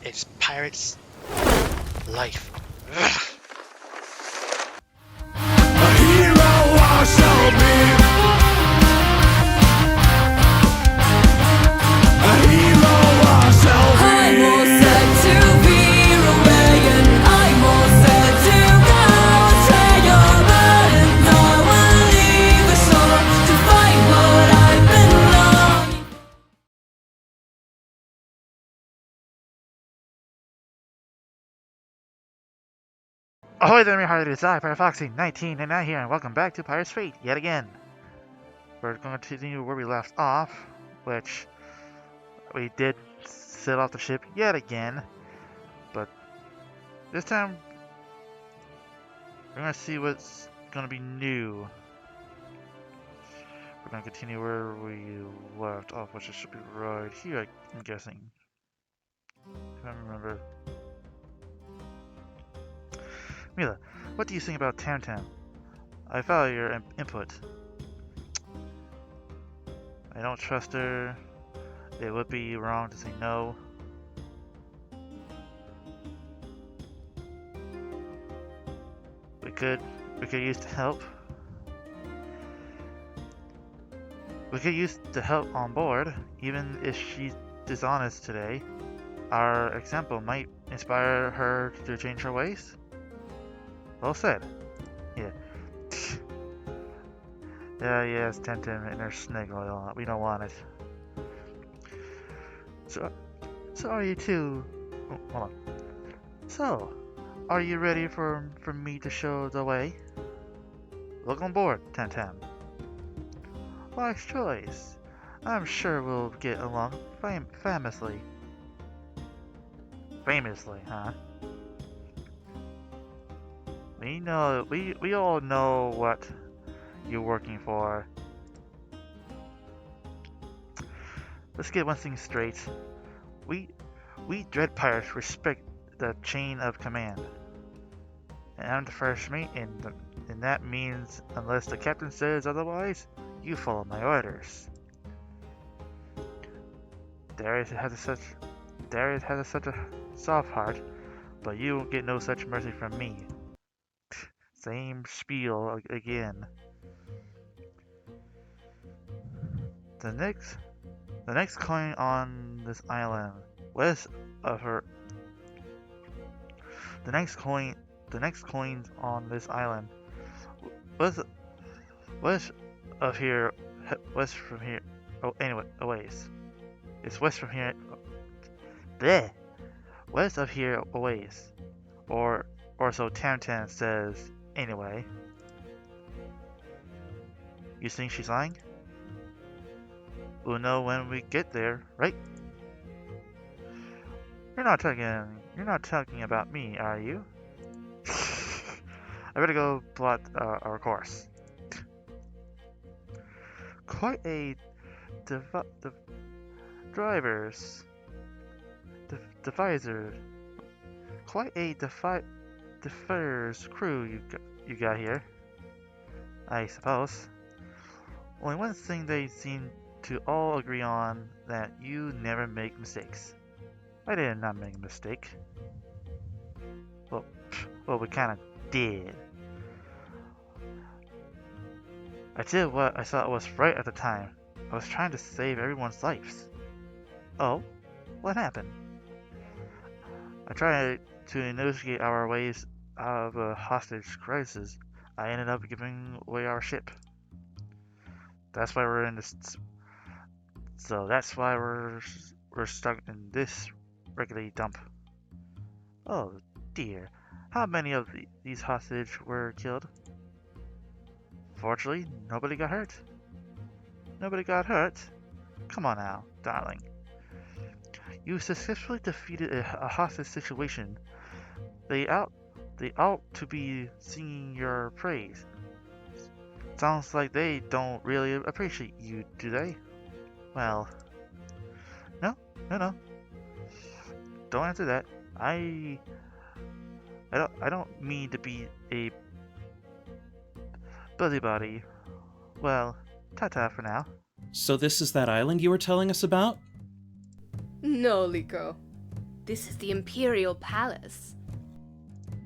It's pirate's life. Ugh. A hero I shall be. A hero I shall be. I'm all set to veer away, and I'm all set to go astray. Your burdens, I will leave the shore to find what I've been longing. Ahoy there, my hearties! I, Pirate Foxy 1999 here, and welcome back to Pirate's Fate yet again. We're going to continue where we left off, which we did set off the ship yet again, but this time we're going to see what's going to be new. We're going to continue where we left off, which should be right here, I'm guessing. If I remember. Mila, what do you think about Tam? I value your input. I don't trust her. It would be wrong to say no. We could use the help. We could use the help on board, even if she's dishonest today. Our example might inspire her to change her ways. Well said. Yeah. Yes, Temtem and her snake oil. We don't want it. So are you too? Oh, hold on. So, are you ready for me to show the way? Look on board, Temtem. Wise choice. I'm sure we'll get along famously. Famously, huh? We all know what you're working for. Let's get one thing straight. We dread pirates respect the chain of command. And I'm the first mate, and that means unless the captain says otherwise, you follow my orders. Darius has such a soft heart, but you won't get no such mercy from me. Same spiel again. The next coin on this island, west of her. The next coins on this island, west of here, west from here. Oh, anyway, a ways. It's west from here. Bleh. West of here a ways, or so Tam says. Anyway, you think she's lying? We'll know when we get there, right? You're not talking about me, are you? I better go plot our course. Quite a defiers crew you got here, I suppose. Only one thing they seem to all agree on, that you never make mistakes. I did not make a mistake. Well, we kind of did. I did what I thought was right at the time. I was trying to save everyone's lives. Oh? What happened? I tried to negotiate our ways out of a hostage crisis. I ended up giving away our ship. That's why we're in this. So that's why we're stuck in this wriggly dump. Oh dear. How many of these hostages were killed? Fortunately, nobody got hurt. Nobody got hurt? Come on now, darling. You successfully defeated a hostage situation. They ought to be singing your praise. Sounds like they don't really appreciate you, do they? Well, no. Don't answer that. I don't mean to be a busybody. Well, ta-ta for now. So this is that island you were telling us about? No, Liko. This is the Imperial Palace.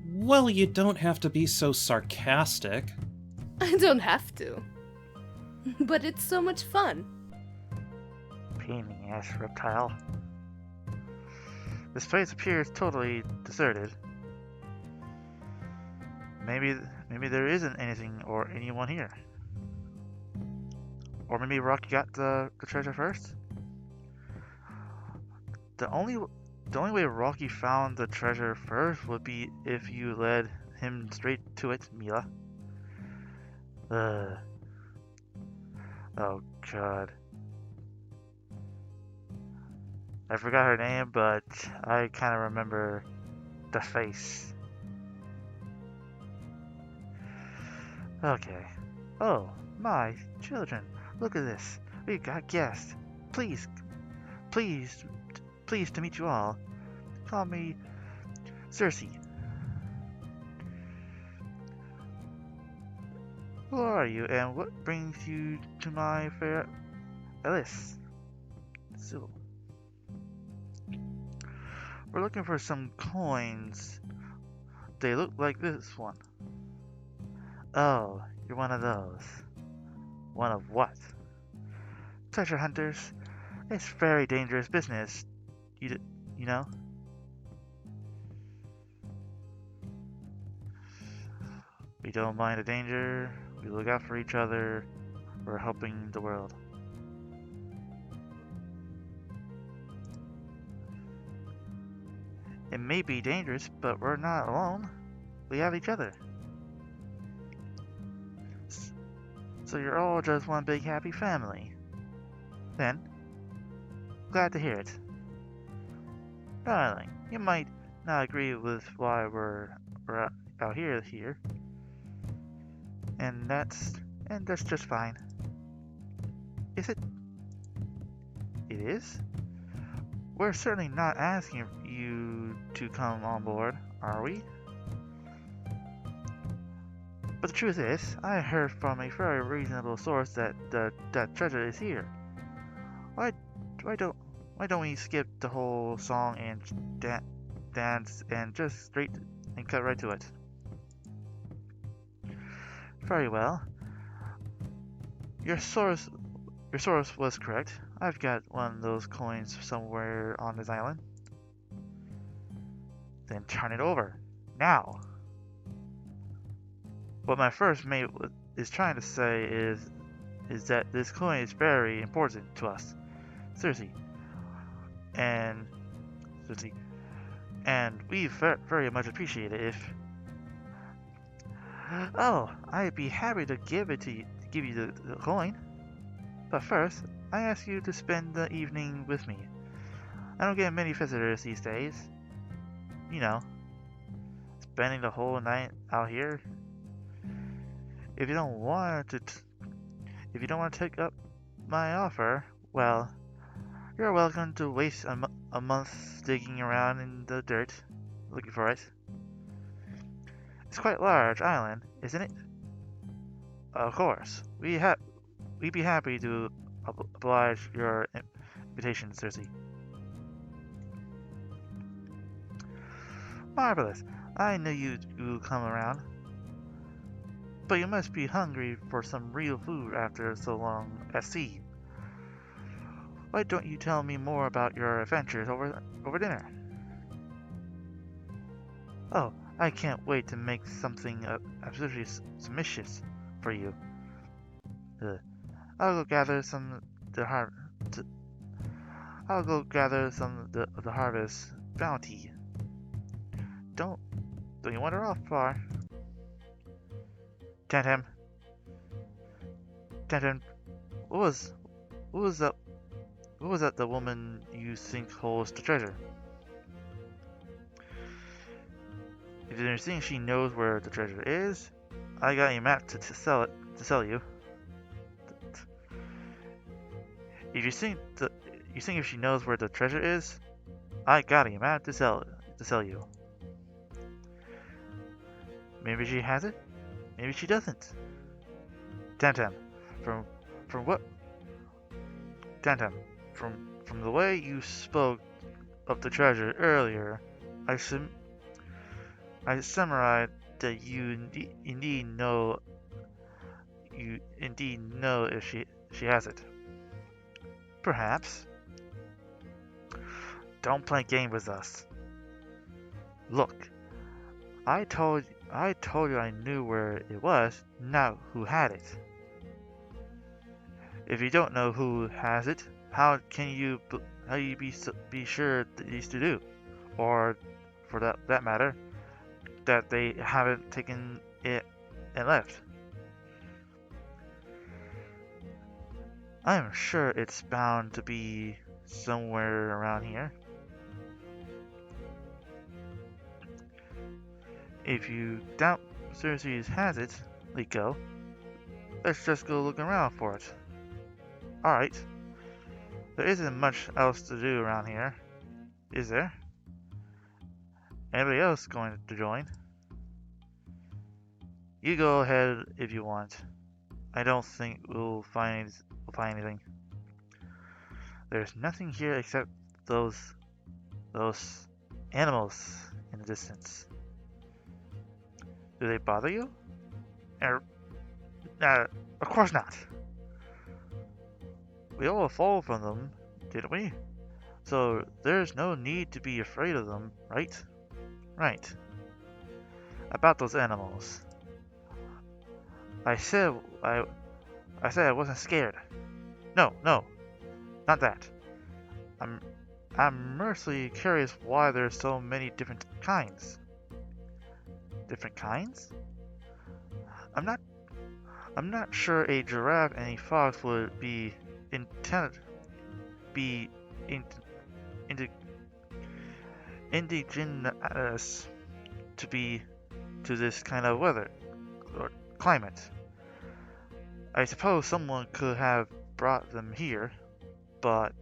Well, you don't have to be so sarcastic. I don't have to. But it's so much fun. Pain in the ass, reptile. This place appears totally deserted. Maybe there isn't anything or anyone here. Or maybe Rocky got the treasure first? The only way Rocky found the treasure first would be if you led him straight to it, Mila. Ugh. Oh god. I forgot her name, but I kind of remember the face. Okay. Oh, my children, look at this. We got guests. Please, pleased to meet you all. Call me Cersei. Who are you, and what brings you to my fair Alice? So, we're looking for some coins. They look like this one. Oh, you're one of those. One of what? Treasure hunters. It's very dangerous business. You know? We don't mind the danger. We look out for each other. We're helping the world. It may be dangerous, but we're not alone. We have each other. So you're all just one big happy family. Then, glad to hear it. Darling, you might not agree with why we're out here. And that's just fine. Is it? It is? We're certainly not asking you to come on board, are we? But the truth is, I heard from a very reasonable source that that treasure is here. Why don't we skip the whole song and dance and just cut right to it? Very well. Your source was correct. I've got one of those coins somewhere on this island. Then turn it over. Now! What my first mate is trying to say is that this coin is very important to us. Cersei. And we very much appreciate it if... Oh, I'd be happy to give you the coin. But first, I ask you to spend the evening with me. I don't get many visitors these days. You know, spending the whole night out here. If you don't want to take up my offer, well, you're welcome to waste a month digging around in the dirt, looking for it. It's quite a large island, isn't it? Of course, we'd be happy to oblige your invitation, Cersei. Marvelous. I knew you'd come around. But you must be hungry for some real food after so long at sea. Why don't you tell me more about your adventures over dinner? Oh, I can't wait to make something absolutely delicious for you. I'll go gather some of the harvest bounty. Don't you wander off far. Tantam, what was that the woman you think holds the treasure? If you think she knows where the treasure is, I got a map to sell you. If you think if she knows where the treasure is, I got a map to sell you. Maybe she has it. Maybe she doesn't. Tantam, from what? Tantam, from From the way you spoke of the treasure earlier, I summarized that you indeed know if she has it. Perhaps. Don't play game with us. Look, I told you I knew where it was, not who had it. If you don't know who has it, how can you be sure that these to do, or for that matter, that they haven't taken it and left? I am sure it's bound to be somewhere around here. If you doubt Cersei has it, Liko, let's just go looking around for it. Alright. There isn't much else to do around here, is there? Anybody else going to join? You go ahead if you want. I don't think we'll find anything. There's nothing here except those animals in the distance. Do they bother you? Of course not. We all fall from them, didn't we? So there's no need to be afraid of them, right? Right. About those animals. I said I wasn't scared. No, not that. I'm mercifully curious why there's so many different kinds. Different kinds? I'm not sure a giraffe and a fox would be intended be in, indigenous to this kind of weather or climate. I suppose someone could have brought them here, but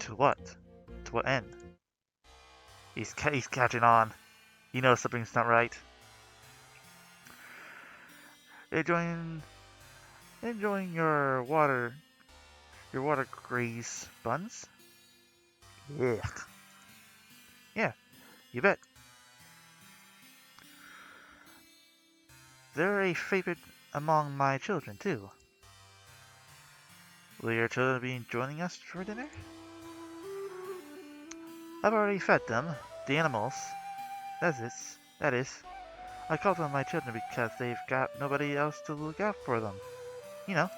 to what? To what end? He's catching on. He knows something's not right. Enjoying your water graze buns? Yeah. Yeah, you bet. They're a favorite among my children, too. Will your children be joining us for dinner? I've already fed them, the animals. That is. I call them my children because they've got nobody else to look out for them. You know.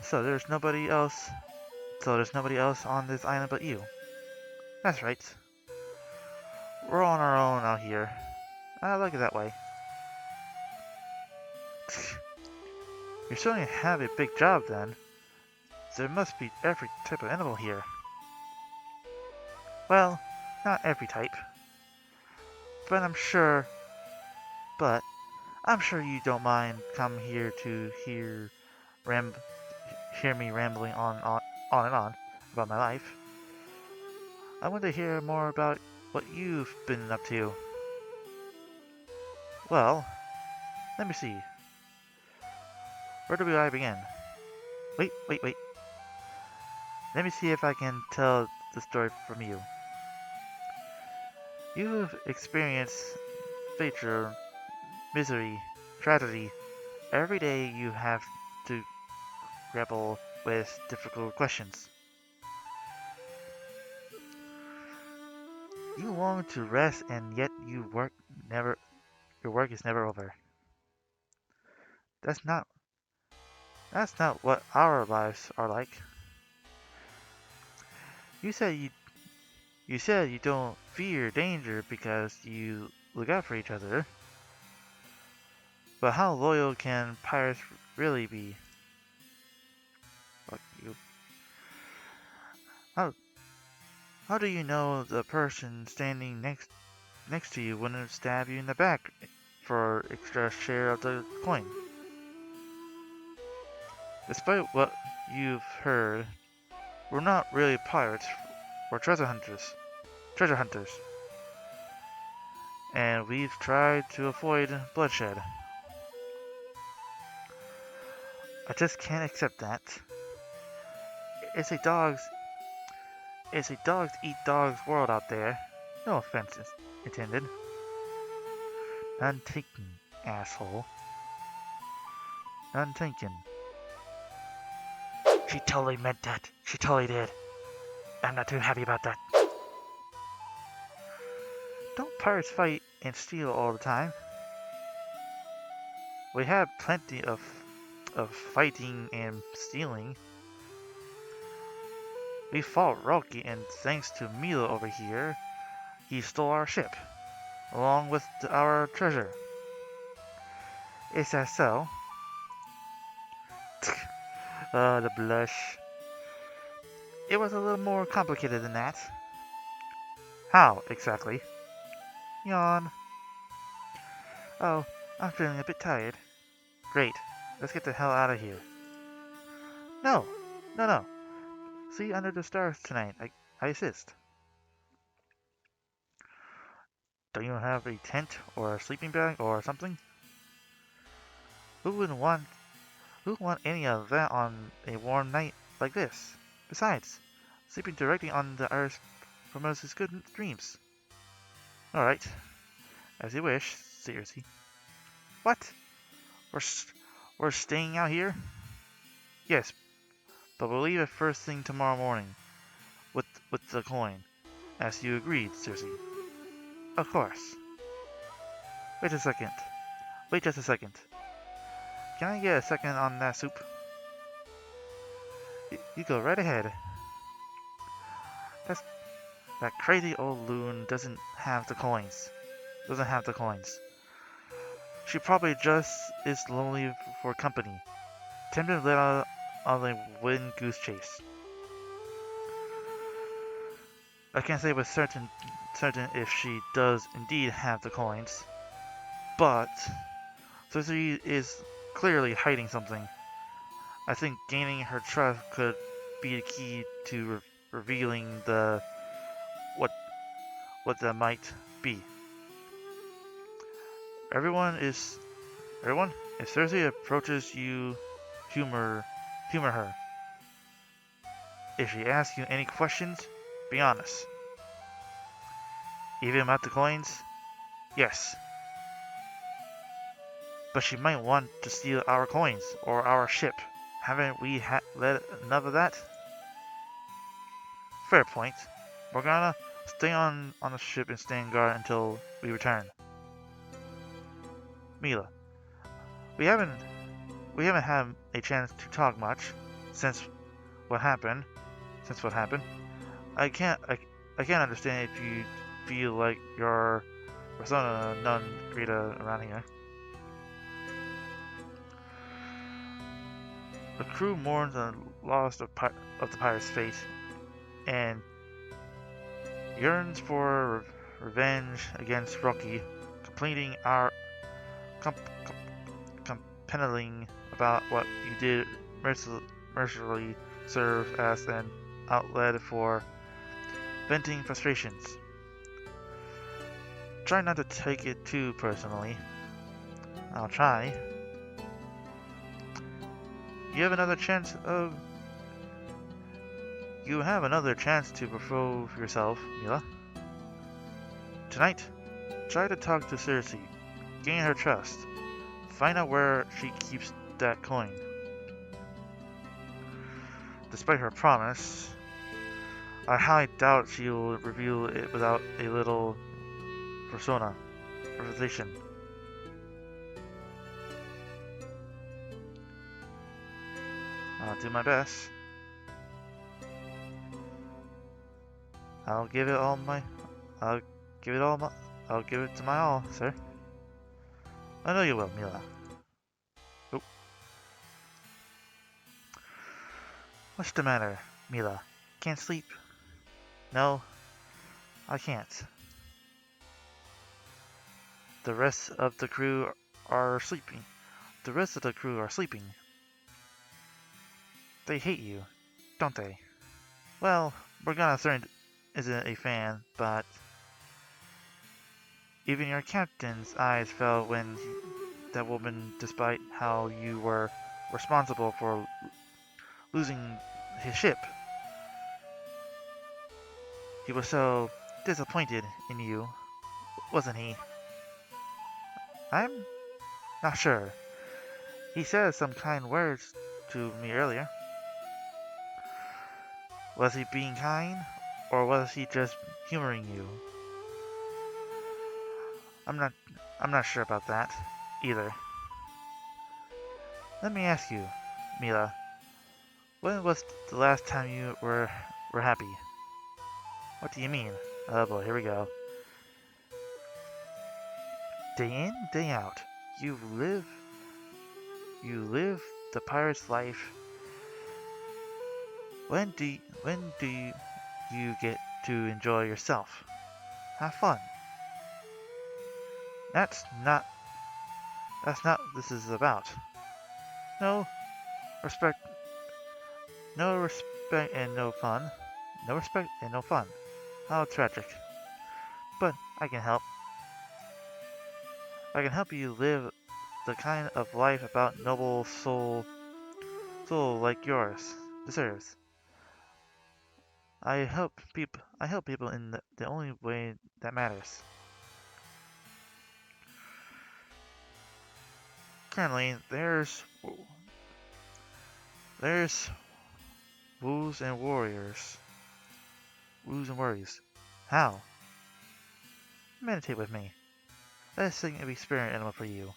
So there's nobody else on this island but you. That's right. We're on our own out here. I like it that way. You certainly have a big job then. There must be every type of animal here. Well, not every type. But I'm sure you don't mind coming here to hear me rambling on and on about my life. I want to hear more about what you've been up to. Well, let me see. Where do I begin? Wait. Let me see if I can tell the story from you. You've experienced failure, misery, tragedy. Every day you have to grapple with difficult questions. You long to rest and yet your work is never over. That's not what our lives are like. You said you don't fear danger because you look out for each other. But how loyal can pirates really be? Fuck you. How do you know the person standing next to you wouldn't stab you in the back for extra share of the coin? Despite what you've heard, we're not really pirates. We're treasure hunters. And we've tried to avoid bloodshed. I just can't accept that. It's a dogs it's a dogs eat dogs world out there. No offense intended. None taken, asshole. None taken. She totally meant that. She totally did. I'm not too happy about that. Don't pirates fight and steal all the time? We have plenty of fighting and stealing. We fought Rocky, and thanks to Mila over here, he stole our ship, along with our treasure. Is that so? The blush. It was a little more complicated than that. How, exactly? Yawn. Oh, I'm feeling a bit tired. Great. Let's get the hell out of here. No! No. See under the stars tonight. I insist. Don't you have a tent or a sleeping bag or something? Who wouldn't want any of that on a warm night like this? Besides, sleeping directly on the earth promotes good dreams. Alright. As you wish, seriously. What? We're staying out here? Yes, but we'll leave it first thing tomorrow morning. With the coin. As you agreed, Circe. Of course. Wait a second. Wait just a second. Can I get a second on that soup? You go right ahead. That crazy old loon doesn't have the coins. She probably just is lonely for company. Tempted to let out on a wind goose chase. I can't say with certain if she does indeed have the coins, but Circe is clearly hiding something. I think gaining her trust could be the key to revealing what that might be. Everyone, if Circe approaches you, humor her. If she asks you any questions, be honest. Even about the coins? Yes. But she might want to steal our coins or our ship. Haven't we let enough of that? Fair point. Morgana, stay on the ship and stand guard until we return. Mila, we haven't had a chance to talk much since what happened. I can't understand if you feel like your persona non grata around here. The crew mourns the loss of the pirate's fate and yearns for revenge against Rocky, completing our complaining about what you did mercifully serve as an outlet for venting frustrations. Try not to take it too personally. I'll try. You have another chance to prove yourself, Mila. Tonight, try to talk to Circe, gain her trust, find out where she keeps that coin. Despite her promise, I highly doubt she'll reveal it without a little revelation. I'll do my best. I'll give it to my all, sir. I know you will, Mila. Oh. What's the matter, Mila? Can't sleep? No, I can't. The rest of the crew are sleeping. They hate you, don't they? Well, Morgana certainly isn't a fan, but even your captain's eyes fell when that woman, despite how you were responsible for losing his ship. He was so disappointed in you, wasn't he? I'm not sure. He said some kind words to me earlier. Was he being kind, or was he just humoring you? I'm not I'm not sure about that either. Let me ask you, Mila, when was the last time you were happy? What do you mean? Oh boy, here we go. Day in, day out, you live the pirate's life. When do you get to enjoy yourself? Have fun. That's not that's not what this is about. No respect no respect and no fun. No respect and no fun. How tragic. But I can help. I can help you live the kind of life about noble soul like yours deserves. I help people in the only way that matters. Currently, there's woos and warriors. Woos and warriors. How? Meditate with me. Let's think of a spirit animal for you.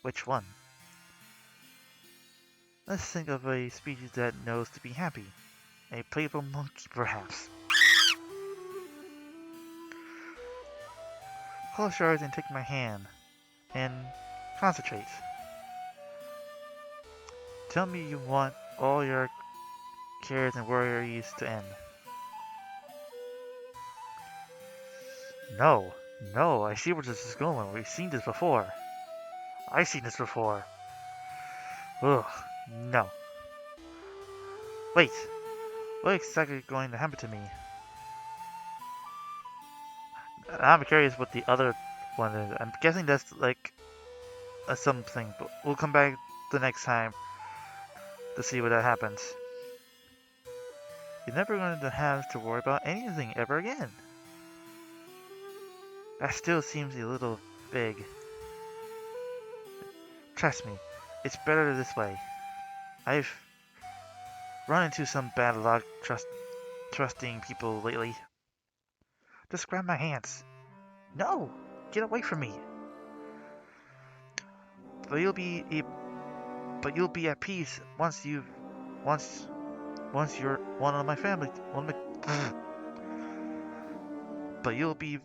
Which one? Let's think of a species that knows to be happy. A playful monkey, perhaps. Close your eyes and take my hand. And concentrate. Tell me you want all your cares and worries to end. No, no, I see where this is going. We've seen this before. I've seen this before. Ugh, no. Wait, what exactly is going to happen to me? I'm curious what the other one is. I'm guessing that's like a something, but we'll come back the next time to see what that happens. You're never going to have to worry about anything ever again. That still seems a little big. Trust me, it's better this way. I've run into some bad luck trusting people lately. Just grab my hands. No! Get away from me! But you'll be at peace once you're one of my family. But you'll be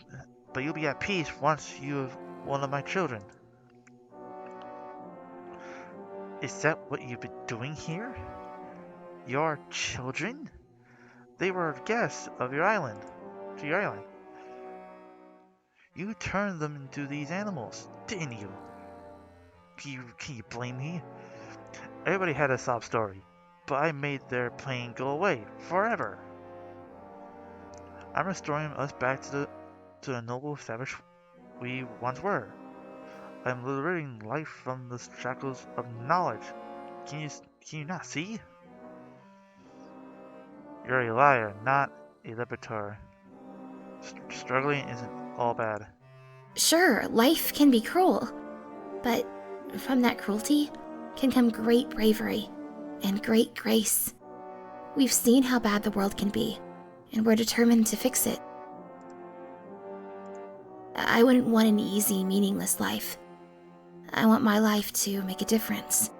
at peace once you're one of my children. Is that what you've been doing here? Your children? They were guests of your island. To your island. You turned them into these animals, didn't you? Can you blame me? Everybody had a sob story, but I made their pain go away forever. I'm restoring us back to the noble savage we once were. I'm liberating life from the shackles of knowledge. Can you not see? You're a liar, not a liberator. Struggling isn't all bad. Sure, life can be cruel, but from that cruelty can come great bravery and great grace. We've seen how bad the world can be, and we're determined to fix it. I wouldn't want an easy, meaningless life. I want my life to make a difference.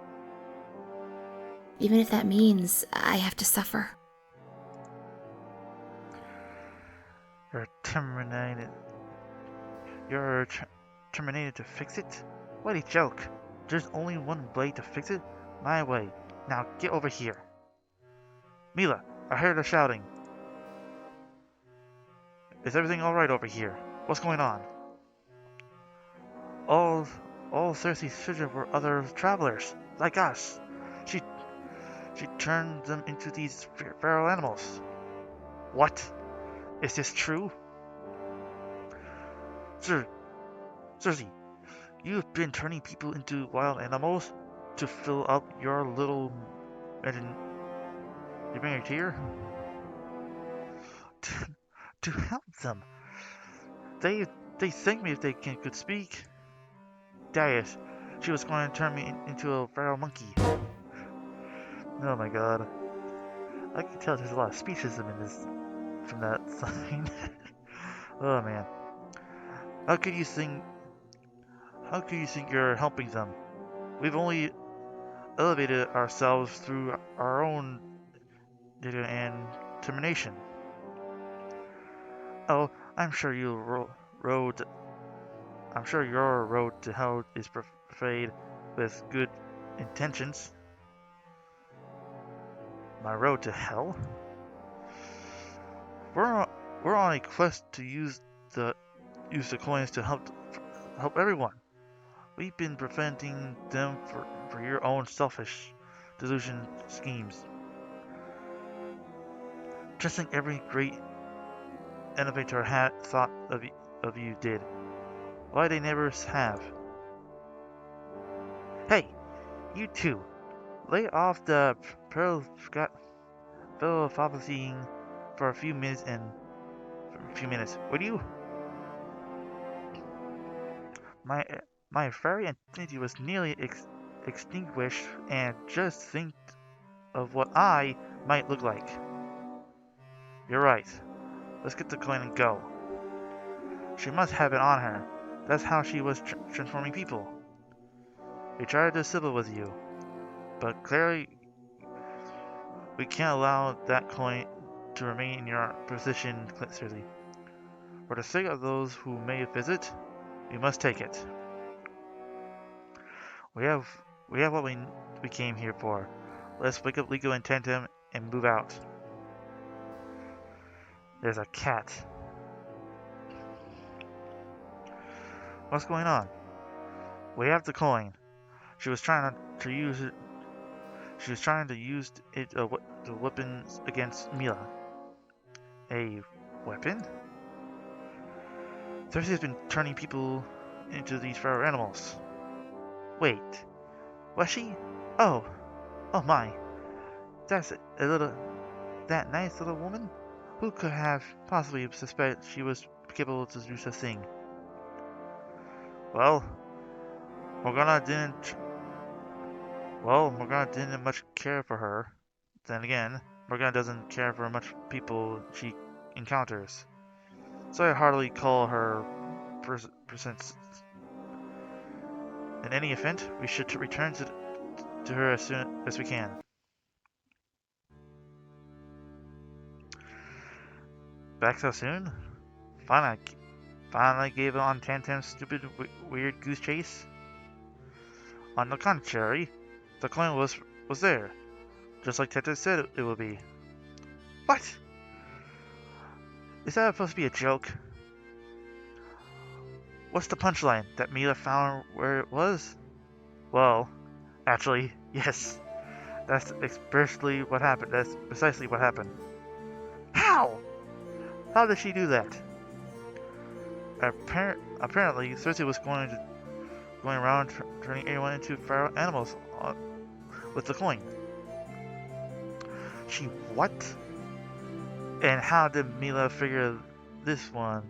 Even if that means I have to suffer. You're terminated. You're terminated to fix it? What a joke. There's only one way to fix it. My way. Now get over here. Mila, I heard her shouting. Is everything alright over here? What's going on? All Cersei's children were other travelers, like us. She turned them into these feral animals. What? Is this true? Cersei, you've been turning people into wild animals to fill up your little married here? To help them. They they thanked me if they could speak. Darius, she was going to turn me into a feral monkey. Oh my god. I can tell there's a lot of speciesism in this from that sign. Oh man. How could you think you're helping them? We've only elevated ourselves through our own data and determination. Oh, I'm sure road I'm sure your road to hell is paved with good intentions. My road to hell? We're we're on a quest to the use the coins to help everyone. We've been preventing them for your own selfish delusion schemes. Just think every great innovator had thought of you did. Why they never have. Hey, you two, lay off the philosophizing for a few minutes, would you? My my very infinity was nearly extinguished, and just think of what I might look like. You're right. Let's get the coin and go. She must have it on her. That's how she was transforming people. We tried to civil with you, but clearly we can't allow that coin to remain in your possession seriously. For the sake of those who may visit, we must take it. We have what we came here for. Let's wake up legal intentum and move out. There's a cat. What's going on? We have the coin. She was trying to use it. She was trying to use it the weapons against Mila. A weapon? Cersei's been turning people into these feral animals. Wait, was she? Oh, oh my! That's that nice little woman. Who could have possibly suspected she was capable to do such a thing? Well, Morgana didn't much care for her. Then again, Morgana doesn't care for much people she encounters. So I hardly call her presence. In any event, we should return to her as soon as we can. Back so soon? Finally gave on Tantam's stupid weird goose chase? On the contrary, the coin was there, just like Tantam said it would be. What? Is that supposed to be a joke? What's the punchline? That Mila found where it was? Well, actually, yes. That's precisely what happened. That's precisely what happened. How? How did she do that? Apparently, Cersei was going around turning everyone into feral animals with the coin. She what? And how did Mila figure this out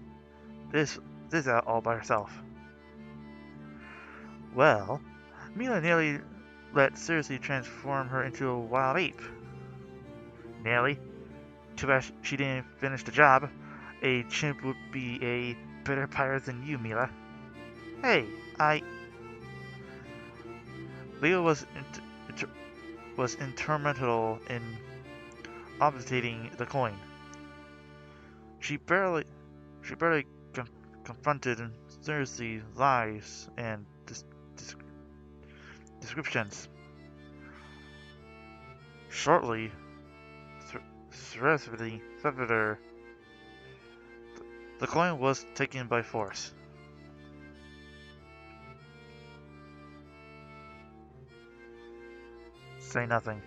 all by herself? Well, Mila nearly let Cersei transform her into a wild ape. Nearly. Too bad she didn't finish the job. A chimp would be a better pirate than you, Mila. Hey, Leo was instrumental in obfuscating the coin. She barely confronted Cersei's lies and descriptions. Shortly, the coin was taken by force. Say nothing.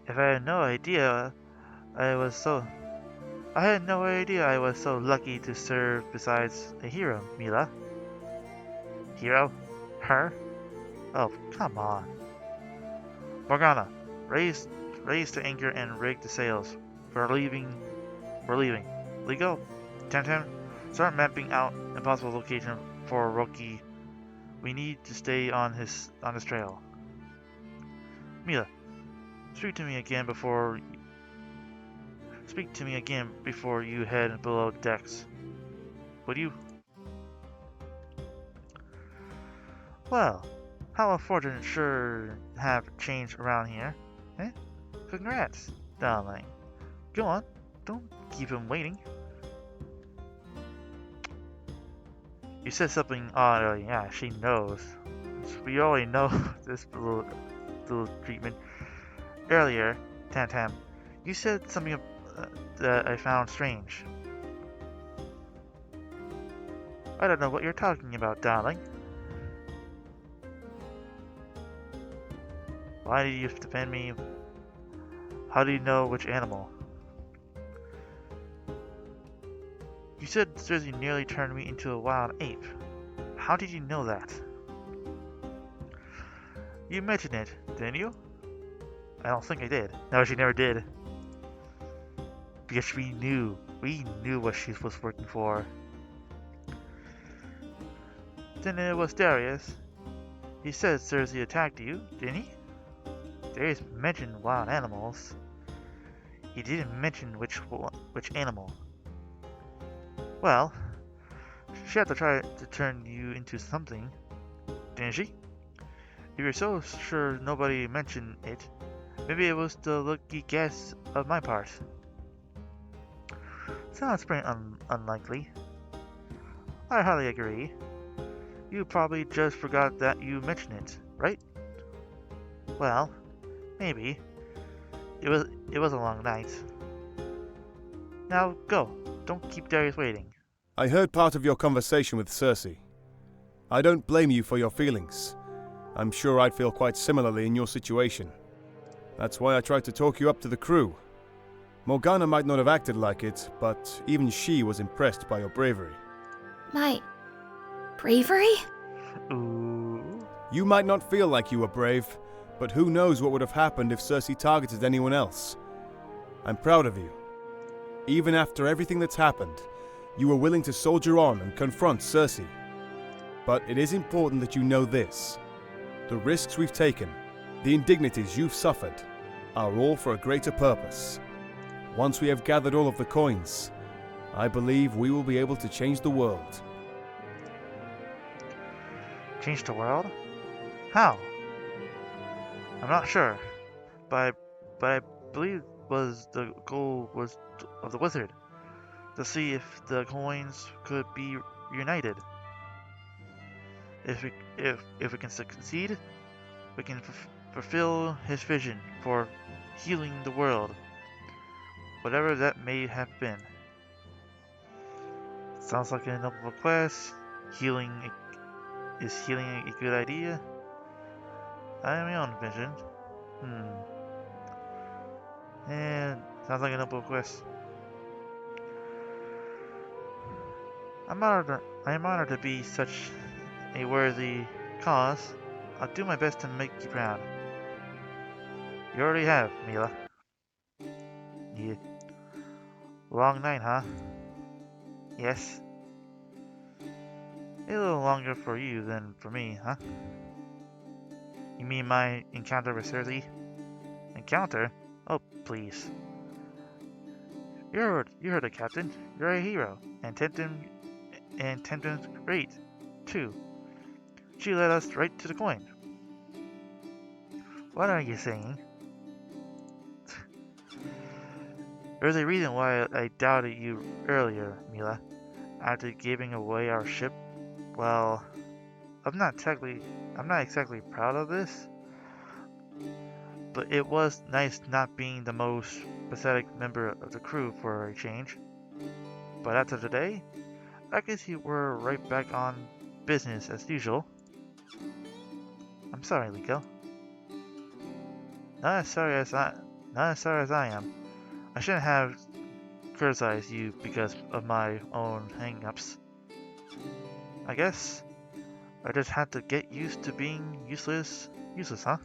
If I had no idea I was so lucky to serve besides a hero, Mila. Hero? Her? Oh, come on. Morgana, raise the anchor and rig the sails. We're leaving. We're leaving. Liko, Temtem, start mapping out a possible location for Roki. We need to stay on his trail. Mila, speak to me again before you head below decks. Would you? Well, how unfortunate sure have changed around here. Eh? Congrats, darling. Go on, don't keep him waiting. You said something odd earlier. Yeah, she knows. We already know this little treatment. Earlier, Tam, you said something that I found strange. I don't know what you're talking about, darling. Why do you defend me? How do you know which animal? You said Cersei nearly turned me into a wild ape. How did you know that? You mentioned it, didn't you? I don't think I did. No, she never did. Because we knew what she was working for. Then it was Darius. He said Cersei attacked you, didn't he? Darius mentioned wild animals. He didn't mention which animal. Well, she had to try to turn you into something, didn't she? If you're so sure nobody mentioned it, maybe it was the lucky guess of my part. Sounds pretty unlikely. I hardly agree. You probably just forgot that you mentioned it, right? Well, maybe. It was a long night. Now go. Don't keep Darius waiting. I heard part of your conversation with Cersei. I don't blame you for your feelings. I'm sure I'd feel quite similarly in your situation. That's why I tried to talk you up to the crew. Morgana might not have acted like it, but even she was impressed by your bravery. My bravery? Ooh. You might not feel like you were brave, but who knows what would have happened if Cersei targeted anyone else. I'm proud of you. Even after everything that's happened, you were willing to soldier on and confront Cersei. But it is important that you know this. The risks we've taken, the indignities you've suffered, are all for a greater purpose. Once we have gathered all of the coins, I believe we will be able to change the world. Change the world? How? I'm not sure, but I believe was the goal was of the wizard to see if the coins could be united. If we can succeed, we can fulfill his vision for healing the world, whatever that may have been. Sounds like a noble quest. Is healing a good idea? I have my own vision. And sounds like a noble quest. I'm honored to be such a worthy cause. I'll do my best to make you proud. You already have, Mila. Yeah. Long night, huh? Yes. A little longer for you than for me, huh? You mean my encounter with Cersei? Encounter? Oh, please. You heard it, Captain. You're a hero, and Tempton's great, too. She led us right to the coin. What are you saying? There's a reason why I doubted you earlier, Mila. After giving away our ship, well, I'm not exactly proud of this, but it was nice not being the most pathetic member of the crew for a change. But after today, I guess you were right back on business as usual. I'm sorry, Liko. Not as sorry as I am. I shouldn't have criticized you because of my own hang-ups. I guess I just had to get used to being useless, huh?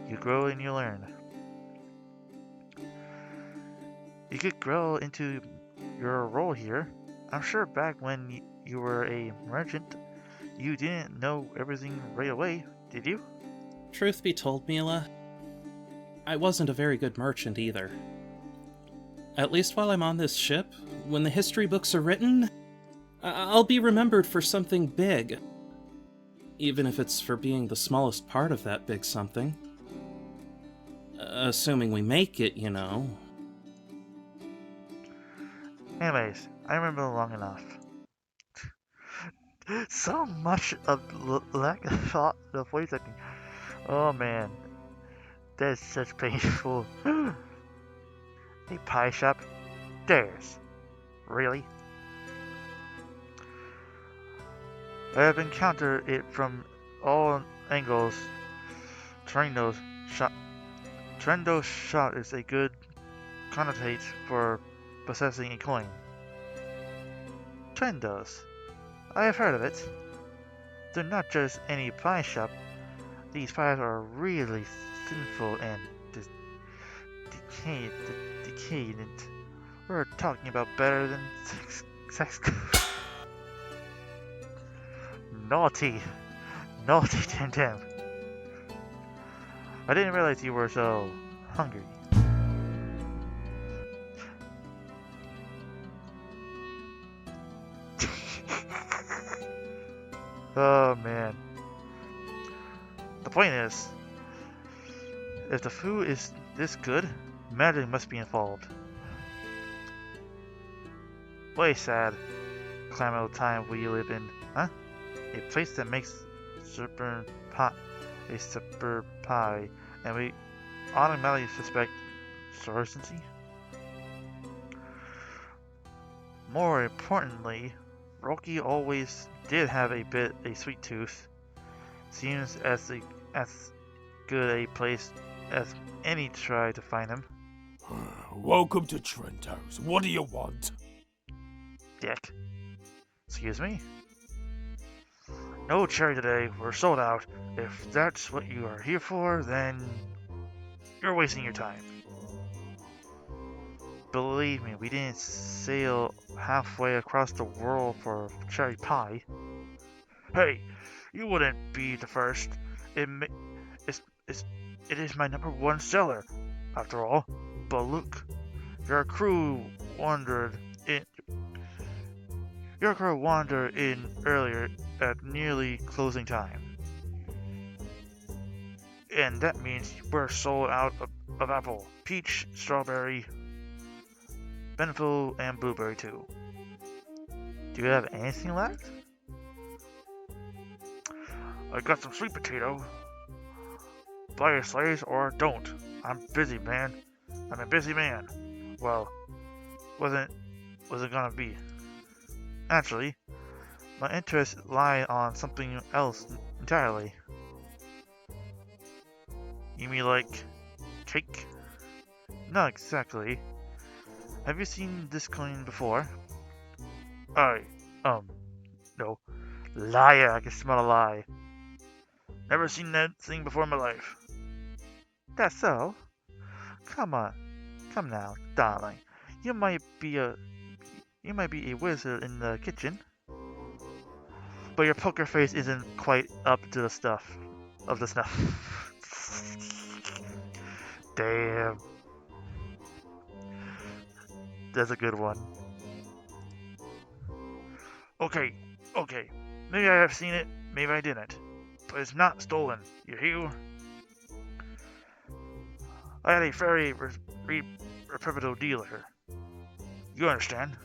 You grow and you learn. You could grow into your role here. I'm sure back when you were a merchant, you didn't know everything right away, did you? Truth be told, Mila, I wasn't a very good merchant either. At least while I'm on this ship, when the history books are written, I'll be remembered for something big. Even if it's for being the smallest part of that big something. Assuming we make it, you know. Anyways, I remember long enough. So much of lack of thought of voice acting. Oh man, that's such painful. A pie shop? Darious. Really? I have encountered it from all angles. Trendo's shot is a good connotate for possessing a coin. Trendos. I have heard of it. They're not just any pie shop. These pies are really sinful and decadent. We're talking about better than sex. Naughty. Naughty Tim. I didn't realize you were so hungry. Oh man. The point is, if the food is this good, magic must be involved. What a sad climate of time we live in, huh? A place that makes super pie, and we automatically suspect sorcery. More importantly, Rocky always did have a sweet tooth. Seems as good a place as any to try to find him. Welcome to Trentos. What do you want? Dick. Excuse me? No cherry today, we're sold out. If that's what you are here for, then you're wasting your time. Believe me, we didn't sail halfway across the world for cherry pie. Hey, you wouldn't be the first. It is my #1 seller, after all. But look, your crew wandered in earlier at nearly closing time. And that means we're sold out of apple, peach, strawberry, beneful, and blueberry too. Do you have anything left? I got some sweet potato. Buy a slice or don't. I'm busy, man. I'm a busy man. Well, wasn't gonna be. Actually, my interests lie on something else entirely. You mean like cake? Not exactly. Have you seen this coin before? No. Liar, I can smell a lie. Never seen that thing before in my life. That's so? Come now, darling. You might be a wizard in the kitchen, but your poker face isn't quite up to the snuff. Damn. That's a good one. Okay. Maybe I have seen it, maybe I didn't. But it's not stolen, you hear? I had a very reputable dealer. You understand?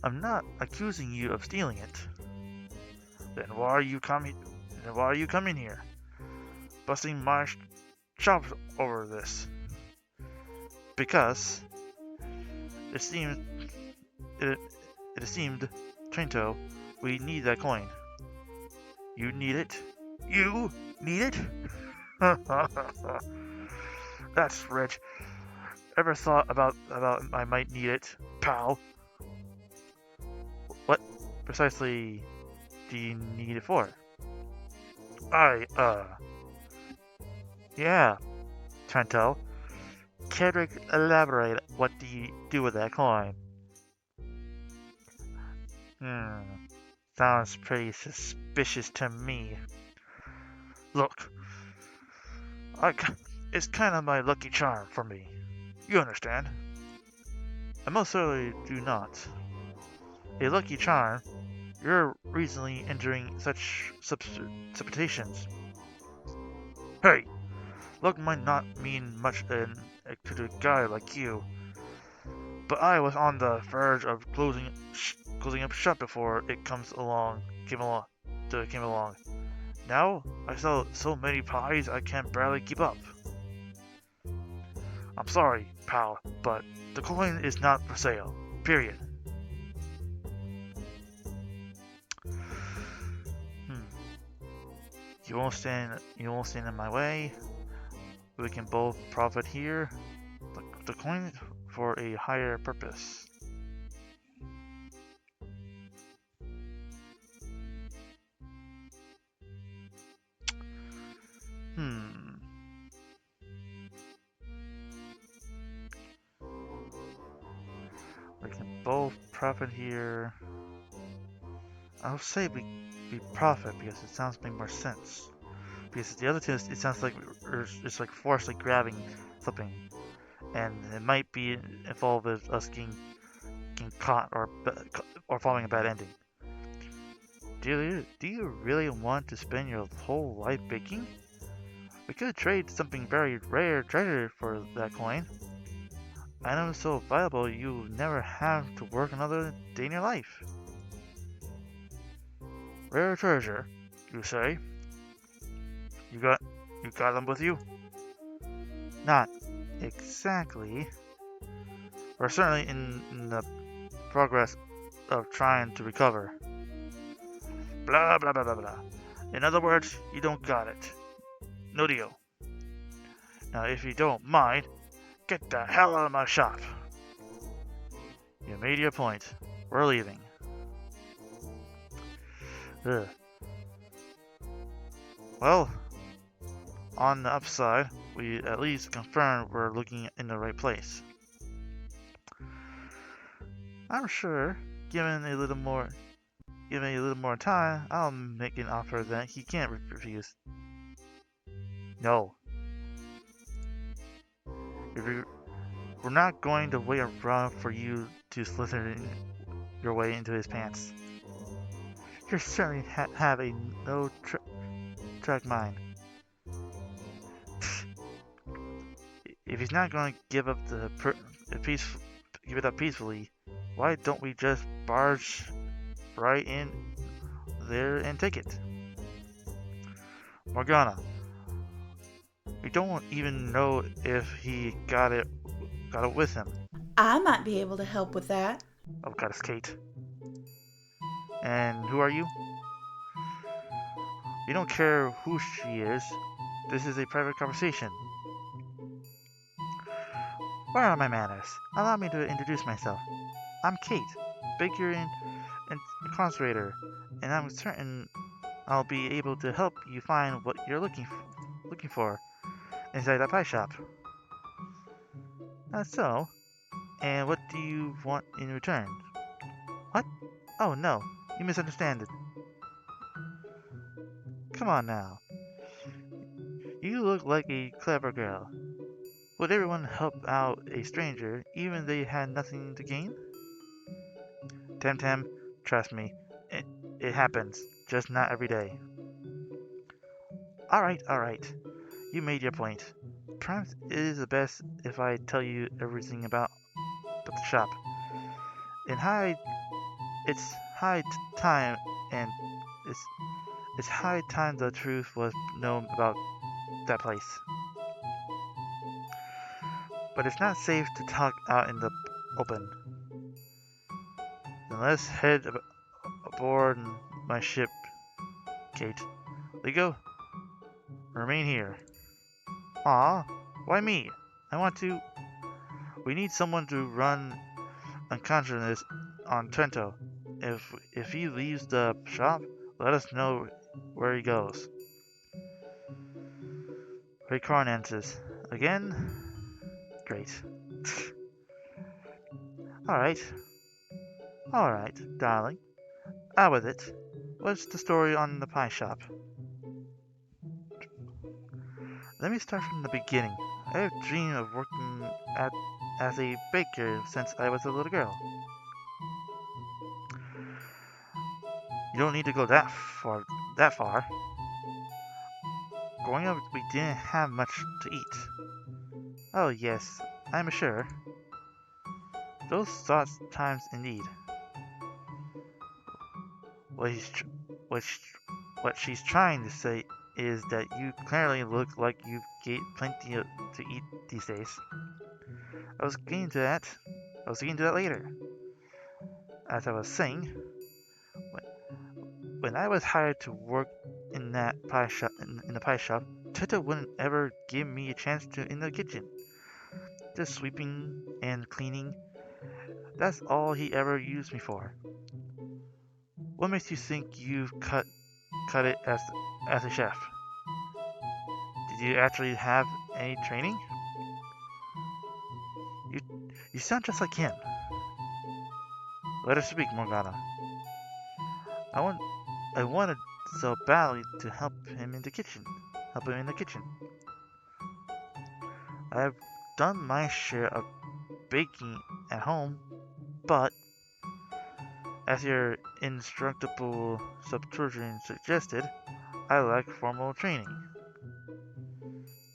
I'm not accusing you of stealing it. Then why are you coming here? Busting my chops over this? Because it seemed, Trento, we need that coin. You need it? You need it? That's rich. Ever thought about I might need it, pal? What precisely do you need it for? Yeah, Trento. Care to elaborate? What do you do with that coin? Hmm, sounds pretty suspicious to me. Look, it's kind of my lucky charm for me. You understand? I most certainly do not. A lucky charm? You're recently entering such supputations. Hey, luck might not mean much to a guy like you, but I was on the verge of closing up shop before it came along. Now I sell so many pies I can barely keep up. I'm sorry, pal, but the coin is not for sale. Period. Hmm. You won't stand in my way. We can both profit here. The coin for a higher purpose. Hmm. We can both profit here. I'll say we profit because it sounds to make more sense. Because the other two, it sounds like it's like forcefully grabbing something, and it might be involved with us getting caught or following a bad ending. Do you really want to spend your whole life baking? We could trade something very rare treasure for that coin. Items so valuable you never have to work another day in your life. Rare treasure, you say? You got you got them with you? Not exactly. We're certainly in the progress of trying to recover. Blah blah blah blah blah. In other words, you don't got it. No deal. Now if you don't mind, get the hell out of my shop. You made your point. We're leaving. Ugh. Well, on the upside, we at least confirmed we're looking in the right place. I'm sure, given a little more time, I'll make an offer that he can't refuse. No, we're not going to wait around for you to slither your way into his pants. You certainly have a no-track mind. If he's not going to give it up peacefully, why don't we just barge right in there and take it? Morgana, we don't even know if he got it with him. I might be able to help with that. Oh, goddess Kate. And who are you? We don't care who she is. This is a private conversation. Where are my manners? Allow me to introduce myself. I'm Kate, figure and conspirator, and I'm certain I'll be able to help you find what you're looking for inside that pie shop. That's so. And what do you want in return? What? Oh no, you misunderstand it. Come on now. You look like a clever girl. Would everyone help out a stranger, even if they had nothing to gain? Temtem, trust me, it happens, just not every day. Alright. You made your point. Perhaps it is the best if I tell you everything about the shop. In high, it's high time, and it's it's high time the truth was known about that place. But it's not safe to talk out in the open. Then let's head aboard my ship, Kate. Lego, remain here. Aw, why me? I want to. We need someone to run unconsciousness on Trento. If he leaves the shop, let us know where he goes. Recornances. Again? Great. Alright. Alright, darling. Out with it. What's the story on the pie shop? Let me start from the beginning. I have dreamed of working as a baker since I was a little girl. You don't need to go that far. Growing up, we didn't have much to eat. Oh yes, I'm sure. Those thoughts times indeed. What he's tr- what she's trying to say is that you clearly look like you've got plenty to eat these days. I was getting to that. Later. As I was saying, when I was hired to work in that pie shop, in the pie shop, Tito wouldn't ever give me a chance to in the kitchen. Just sweeping and cleaning. That's all he ever used me for. What makes you think you've cut it as a chef? Did you actually have any training? You sound just like him. Let her speak, Morgana. I wanted so badly to help him in the kitchen. I've done my share of baking at home, but as your indestructible subterfuge suggested, I lack formal training.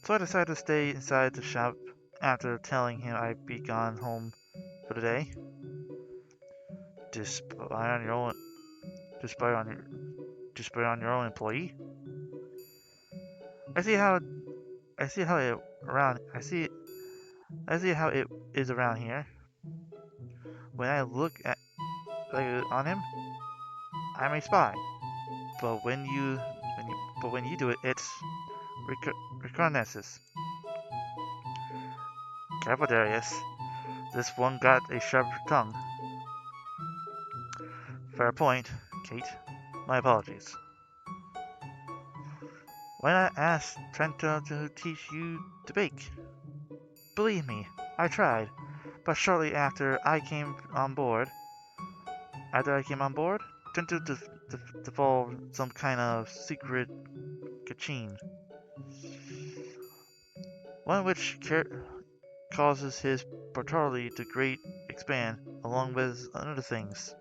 So I decided to stay inside the shop after telling him I'd be gone home for the day. To spy on your own employee. I see how it is around here. When I look on him, I'm a spy. But when you do it, it's reconnaissance. Careful, Darius. This one got a sharp tongue. Fair point, Kate. My apologies. Why not ask Trento to teach you to bake? Believe me, I tried, but shortly after I came on board, Trento devolved some kind of secret kachine. One which causes his portfolio to great expand, along with other things.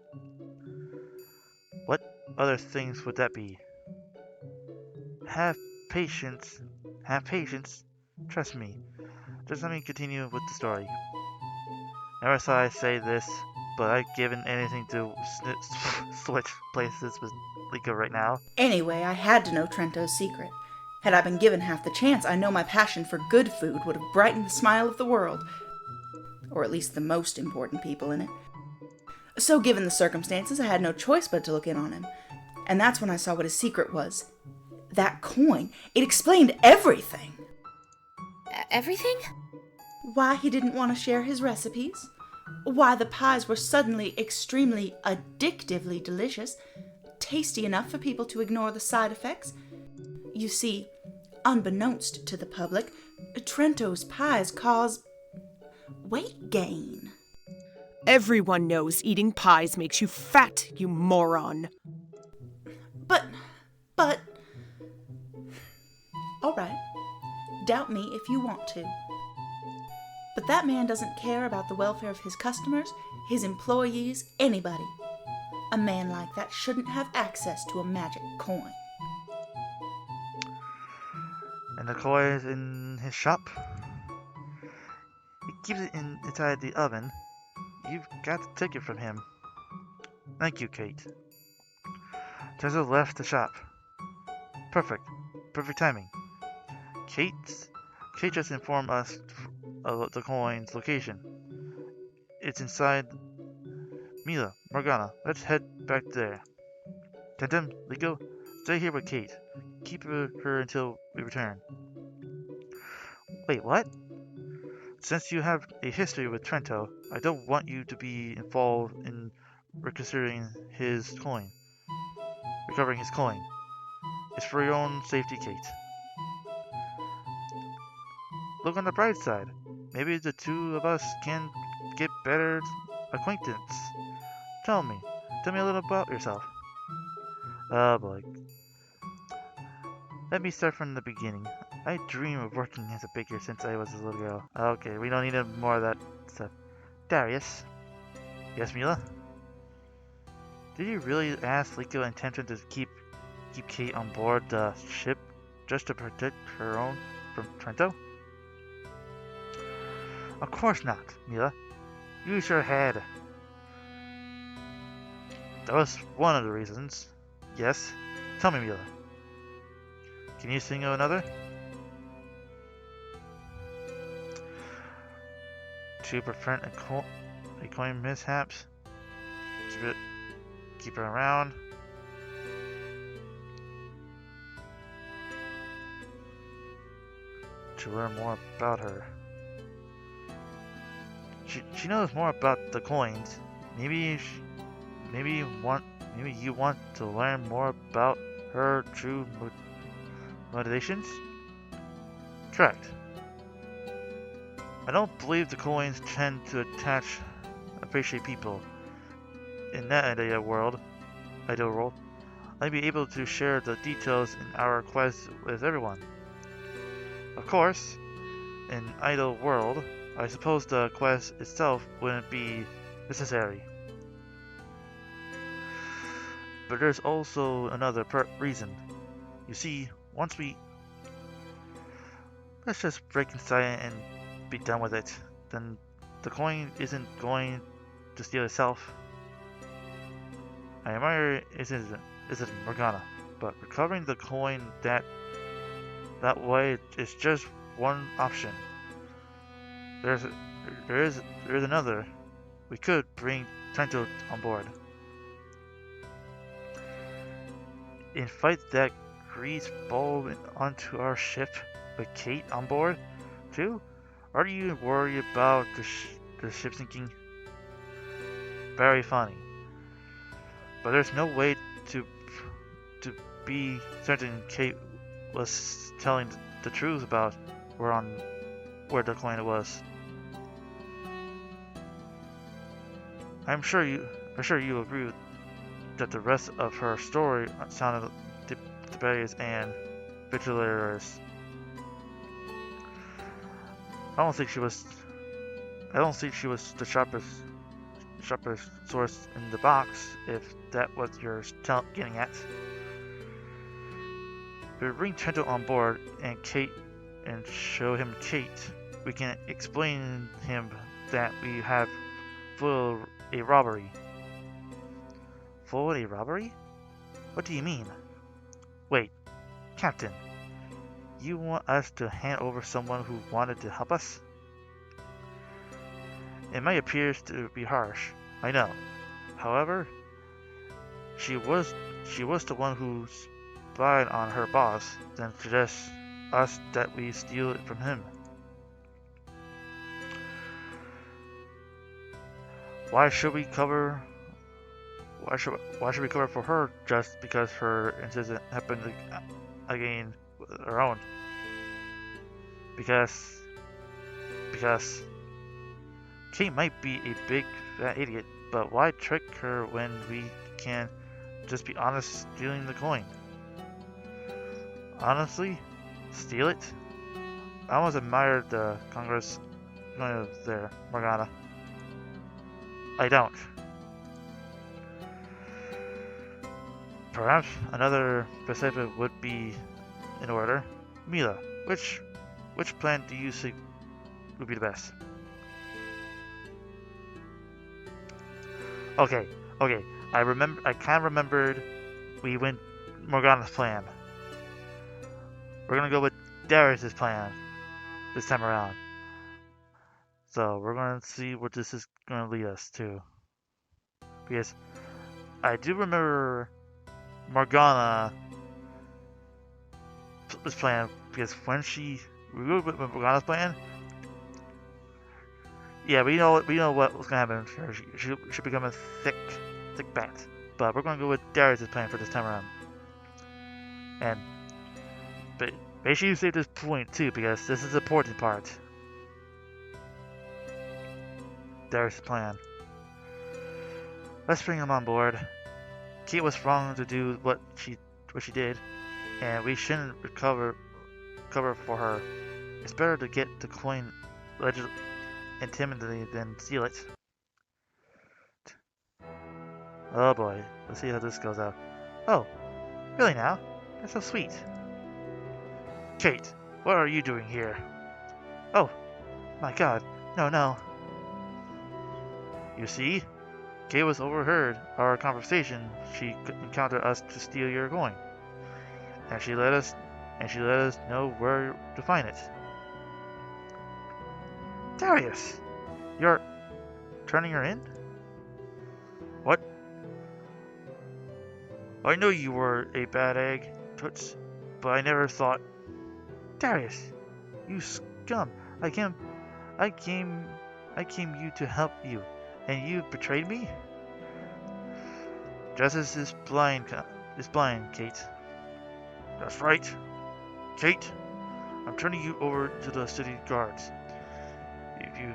What other things would that be? Have patience. Trust me. Just let me continue with the story. Never saw I say this, but I'd given anything to switch places with Liko right now. Anyway, I had to know Trento's secret. Had I been given half the chance, I know my passion for good food would have brightened the smile of the world. Or at least the most important people in it. So given the circumstances, I had no choice but to look in on him. And that's when I saw what his secret was. That coin. It explained everything. Everything? Why he didn't want to share his recipes. Why the pies were suddenly extremely addictively delicious. Tasty enough for people to ignore the side effects. You see, unbeknownst to the public, Trento's pies cause weight gain. Everyone knows eating pies makes you fat, you moron. But... All right. Doubt me if you want to. But that man doesn't care about the welfare of his customers, his employees, anybody. A man like that shouldn't have access to a magic coin. And the coin is in his shop. He keeps it inside the oven. You've got to take it from him. Thank you, Kate. Tezo left the shop. Perfect timing. Kate just informed us of the coin's location. It's inside Mila, Morgana. Let's head back there. Tentem, Liko, stay here with Kate. Keep her until we return. Wait, what? Since you have a history with Trento, I don't want you to be involved in recovering his coin. It's for your own safety, Kate. look on the bright side. Maybe the two of us can get better acquaintance. Tell me a little about yourself. Oh boy. Let me start from the beginning. I dream of working as a baker since I was a little girl. Okay, we don't need more of that stuff. Darius. Yes, Mila? Did you really ask Liko intention to keep Kate on board the ship just to protect her own from Trento? Of course not, Mila. Use your head. That was one of the reasons. Yes. Tell me, Mila. Can you think of another? To prevent a coin mishaps. Keep her around. To learn more about her. She knows more about the coins. Maybe you want to learn more about her true motivations? Correct. I don't believe the coins tend to appreciate people. In that ideal world, I'd be able to share the details in our quest with everyone. Of course, in idle world, I suppose the quest itself wouldn't be necessary. But there's also another reason. You see, let's just break inside and be done with it. Then the coin isn't going to steal itself. I admire is it Morgana, but recovering the coin that way is just one option. There is another. We could bring Trento on board. Invite that grease bulb onto our ship with Kate on board, too? Are you worried about the ship sinking? Very funny. But there's no way to be certain Kate was telling the truth about where the coin was. I'm sure you agree that the rest of her story sounded Darious and Vigilarious. I don't think she was the sharpest source in the box, if that was you're getting at. If we bring Trento on board and show him Kate, we can explain him that we have foiled a robbery. Foiled a robbery? What do you mean? Wait, Captain, you want us to hand over someone who wanted to help us? It might appear to be harsh, I know. However, she was the one who spied on her boss, then suggests us that we steal it from him. Why should we cover for her just because her incident happened again with her own? Because Kate might be a big fat idiot, but why trick her when we can just be honest stealing the coin? Honestly? Steal it? I almost admired the Congress there, Morgana. I don't. Perhaps another perspective would be in order. Mila, which plan do you think would be the best? Okay. I kind of remembered we went Morgana's plan. We're gonna go with Darius' plan this time around. So we're gonna see what this is gonna lead us to. Because I do remember Morgana's plan, because when we go with Morgana's plan, yeah, we know what was gonna happen. She should become a thick bat. But we're gonna go with Darius' plan for this time around. Make sure you save this point too, because this is the important part. Darius' plan. Let's bring him on board. Kate was wrong to do what she did, and we shouldn't cover for her. It's better to get the coin intimidated than steal it. Oh boy, let's see how this goes out. Oh, really now? That's so sweet. Kate, what are you doing here? Oh, my god, no. You see? Kate was overheard our conversation. She encountered us to steal your coin. And she let us know where to find it. Darius! You're turning her in? What? I know you were a bad egg, Toots, but I never thought... Darius! You scum! I came you to help you, and you betrayed me? Justice is blind, Kate. That's right. Kate, I'm turning you over to the city guards. If you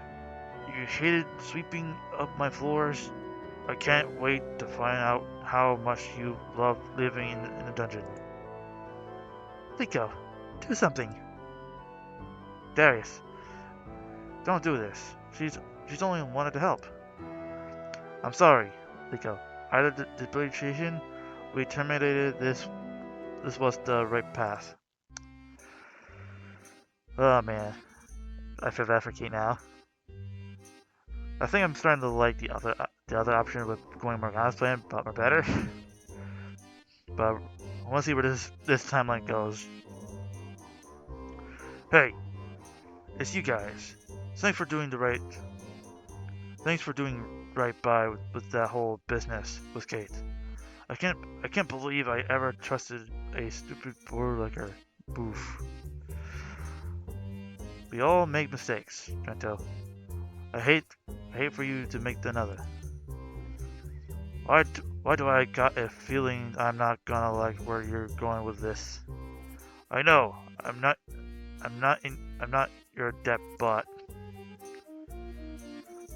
hated sweeping up my floors, I can't wait to find out how much you love living in a dungeon. Liko, do something. Darius, don't do this. She's only wanted to help. I'm sorry, Liko. Out of the deliberation, we terminated this. This was the right path. Oh man, I feel bad for Kate now. I think I'm starting to like the other option with going Morgana's plan, but more better. But I want to see where this timeline goes. Hey, it's you guys. Thanks for doing right by with that whole business with Kate. I can't believe I ever trusted a stupid boor like her. Boof. We all make mistakes, Trento. I hate for you to make another. Why do I got a feeling I'm not gonna like where you're going with this? I know I'm not your adept, but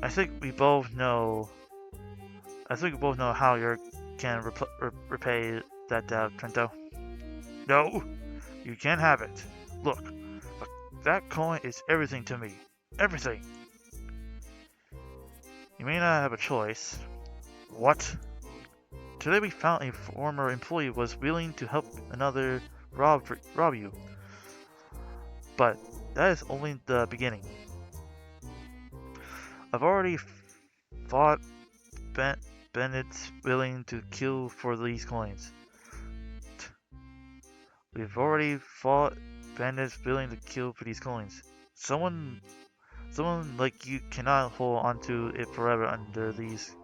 I think we both know how you can repay that doubt, Trento. No, you can't have it. Look, that coin is everything to me. Everything. You may not have a choice. What? Today we found a former employee was willing to help another rob you. But that is only the beginning. I've already fought Bennett's willing to kill for these coins. We've already fought bandits willing to kill for these coins. Someone like you cannot hold onto it forever under these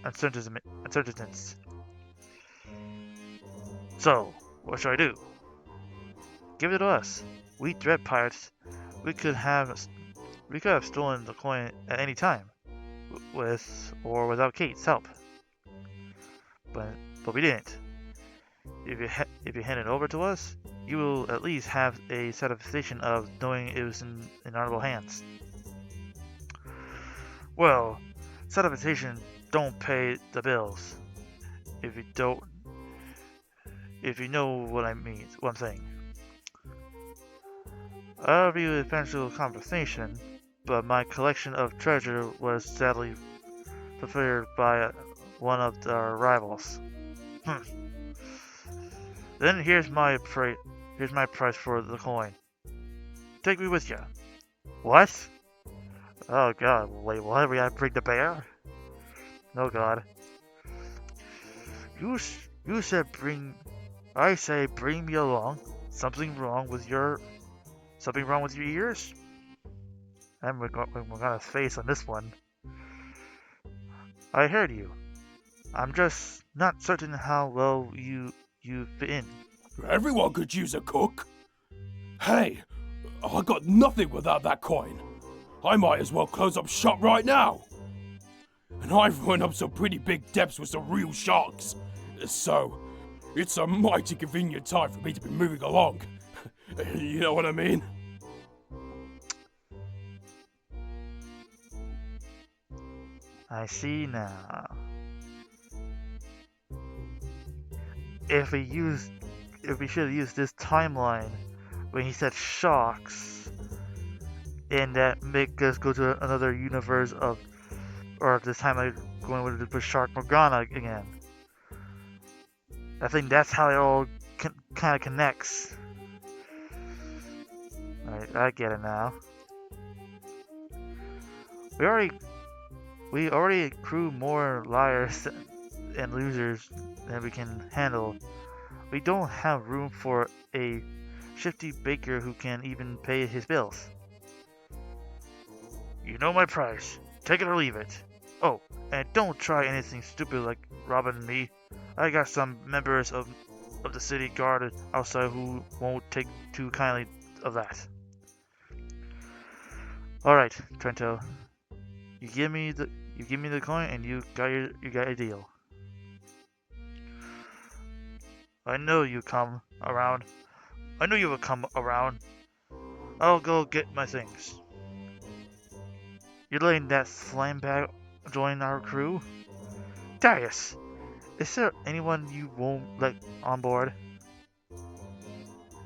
uncertainties. So, what should I do? Give it to us. We dread pirates. We could have stolen the coin at any time, with or without Kate's help. But we didn't. If you hand it over to us, you will at least have a satisfaction of knowing it was in honorable hands. Well, satisfaction don't pay the bills. If you know what I mean, what I'm saying. I'll review the eventual conversation, but my collection of treasure was sadly preferred by one of our rivals. Then here's my price for the coin. Take me with you. What? Oh god, wait, what? We gotta bring the bear? Oh god. You said bring... I say bring me along. Something wrong with your ears? And we're gonna face on this one. I heard you. I'm just not certain how well you fit in. Everyone could use a cook. Hey, I got nothing without that coin. I might as well close up shop right now. And I've run up some pretty big debts with some real sharks. So, It's a mighty convenient time for me to be moving along. You know what I mean? I see now. If we should have used this timeline when he said shocks, and that make us go to another universe of, or this time like going with Shark Morgana again. I think that's how it all kind of connects. Alright, I get it now. We already accrue more liars and losers than we can handle. We don't have room for a shifty baker who can even pay his bills. You know my price. Take it or leave it. Oh, and don't try anything stupid like robbing me. I got some members of the city guard outside who won't take too kindly of that. Alright, Trento. You give me the coin and you got a deal. I know you come around. I knew you would come around. I'll go get my things. You're letting that slambag join our crew? Darius! Is there anyone you won't let on board?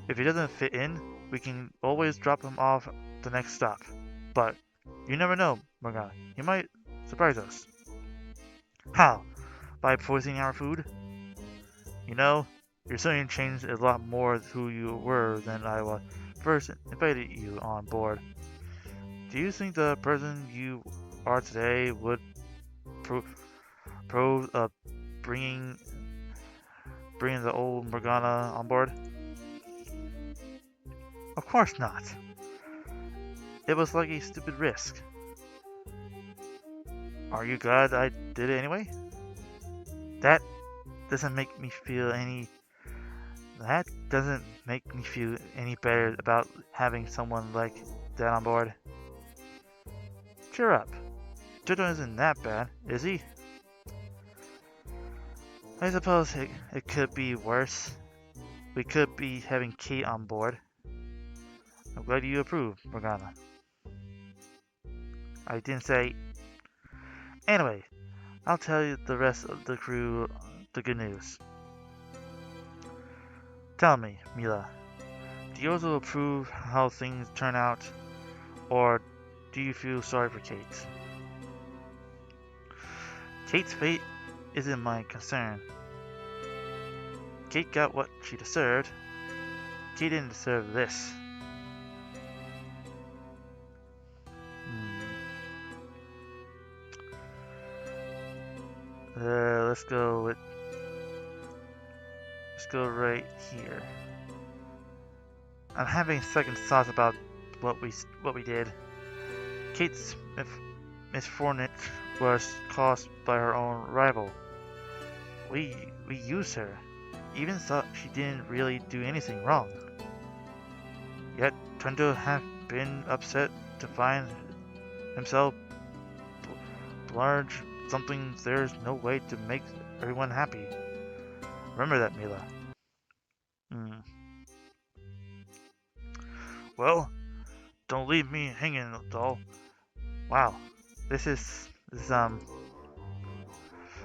If he doesn't fit in, we can always drop him off the next stop. But you never know, Morgana. He might surprise us. How? By poisoning our food? You know, you're certainly changed a lot more who you were than I was first invited you on board. Do you think the person you are today would prove bringing the old Morgana on board? Of course not. It was like a stupid risk. Are you glad I did it anyway? That doesn't make me feel any better about having someone like that on board. Cheer up. Jojo isn't that bad, is he? I suppose it could be worse. We could be having Kate on board. I'm glad you approve, Morgana. I didn't say. Anyway, I'll tell you the rest of the crew the good news. Tell me, Mila, do you also approve how things turn out, or do you feel sorry for Kate? Kate's fate isn't my concern. Kate got what she deserved. Kate didn't deserve this. Let's go right here. I'm having second thoughts about what we did. Kate's misfortune was caused by her own rival. We used her, even thought she didn't really do anything wrong. Yet Trento had been upset to find himself large something there's no way to make everyone happy. Remember that, Mila. Well, don't leave me hanging, doll. Wow, this is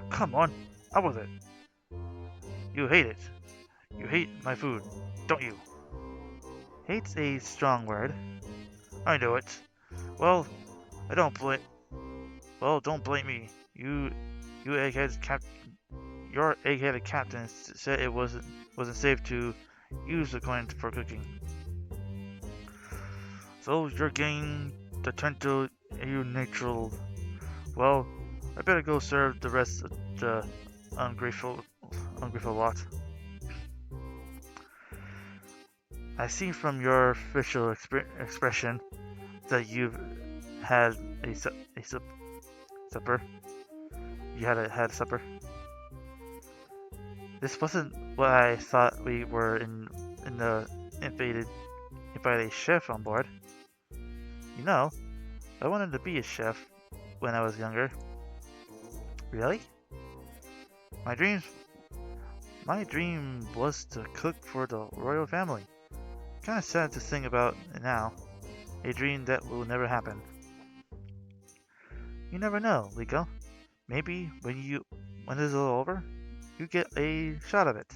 come on, out with it. You hate it. You hate my food, don't you? Hate's a strong word. I know it. Well, don't blame me. Your egg-headed captain said it wasn't safe to use the coin for cooking. So you're getting the Trento neutral. Well, I better go serve the rest of the ungrateful lot. I see from your facial expression that you've had a supper. You had a supper. This wasn't what I thought we were in the invited chef on board. You know, I wanted to be a chef when I was younger. Really? My My dream was to cook for the royal family. Kinda sad to think about it now. A dream that will never happen. You never know, Liko. Maybe when this is all over, you get a shot of it.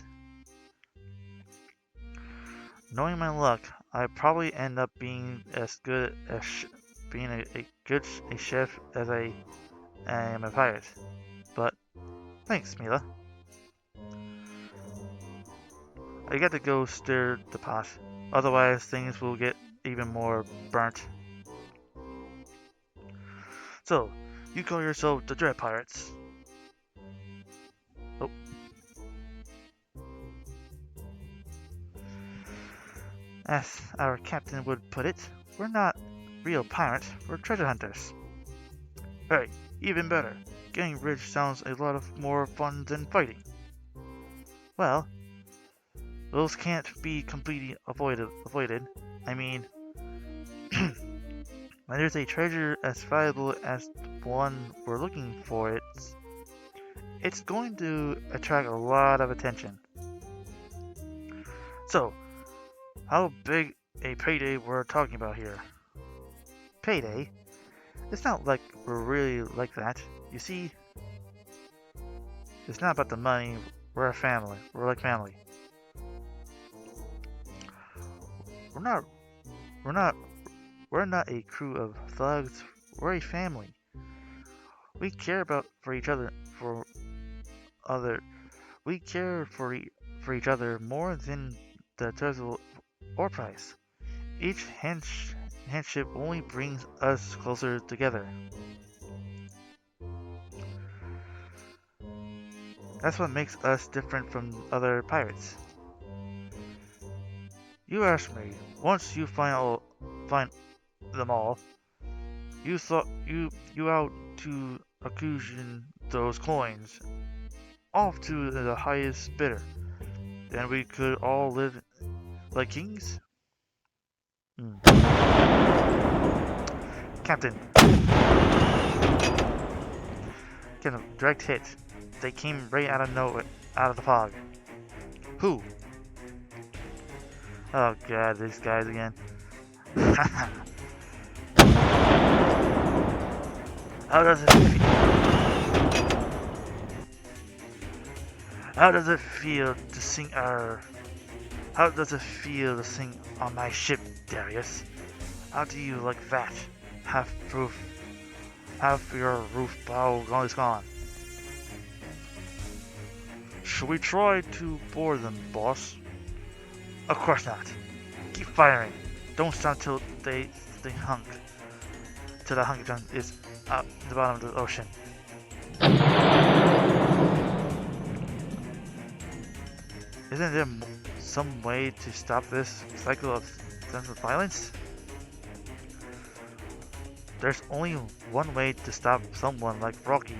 Knowing my luck, I probably end up being as good as being a chef as I am a pirate. But thanks, Mila. I got to go stir the pot, otherwise things will get even more burnt. So, you call yourself the Dread Pirates. Oh. As our captain would put it, we're not real pirates, we're treasure hunters. Hey, even better. Getting rich sounds a lot more fun than fighting. Well, those can't be completely avoided. I mean, when there's a treasure as valuable as the one we're looking for, it's going to attract a lot of attention. So, how big a payday we're talking about here? Payday? It's not like we're really like that. You see, it's not about the money. We're a family. We're like family. We're not a crew of thugs. We're a family. We care for each other we care for each other more than the treasure or price. Each handship only brings us closer together. That's what makes us different from other pirates. You ask me, once you find them all, you out to auction those coins off to the highest bidder. Then we could all live like kings? Captain. Kind of direct hit. They came right out of nowhere, out of the fog. Who? Oh god, these guys again. How does it feel? How does it feel to sing How does it feel to sing on my ship, Darious? How do you like that? Half your roof bow is gone. Should we try to board them, boss? Of course not. Keep firing. Don't stop till the hunk junk is out the bottom of the ocean. Isn't there some way to stop this cycle of senseless violence? There's only one way to stop someone like Rocky.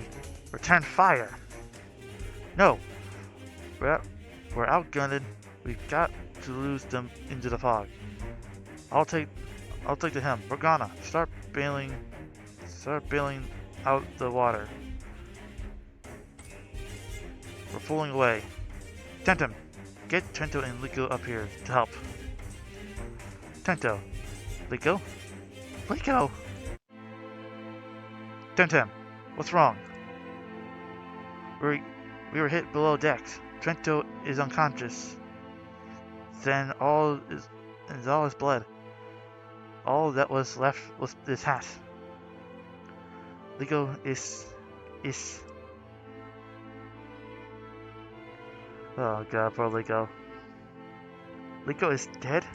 Return fire! No! We're outgunned. We've got to lose them into the fog. I'll take the helm. Morgana, start bailing out the water. We're pulling away. Tentum, get Trento and Liko up here to help. Trento, Liko? Liko! Temtem, what's wrong? We were hit below decks. Trento is unconscious. Then all is blood. All that was left was this hat. Liko is. Oh god, poor Liko. Liko is dead?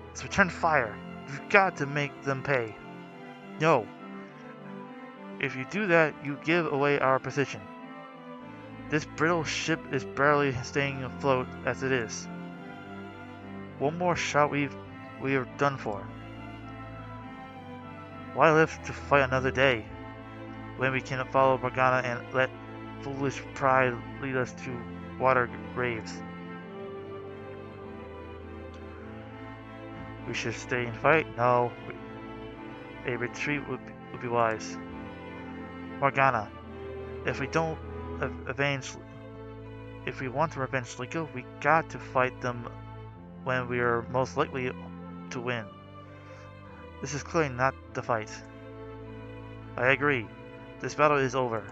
Let's return fire. We've got to make them pay. No. If you do that, you give away our position. This brittle ship is barely staying afloat as it is. One more shot we are done for. Why live to fight another day, when we can follow Morgana and let foolish pride lead us to water graves? We should stay and fight? No. A retreat would be wise. Morgana, if we don't avenge if we want to revenge Liko, we got to fight them when we are most likely to win. This is clearly not the fight. I agree. This battle is over.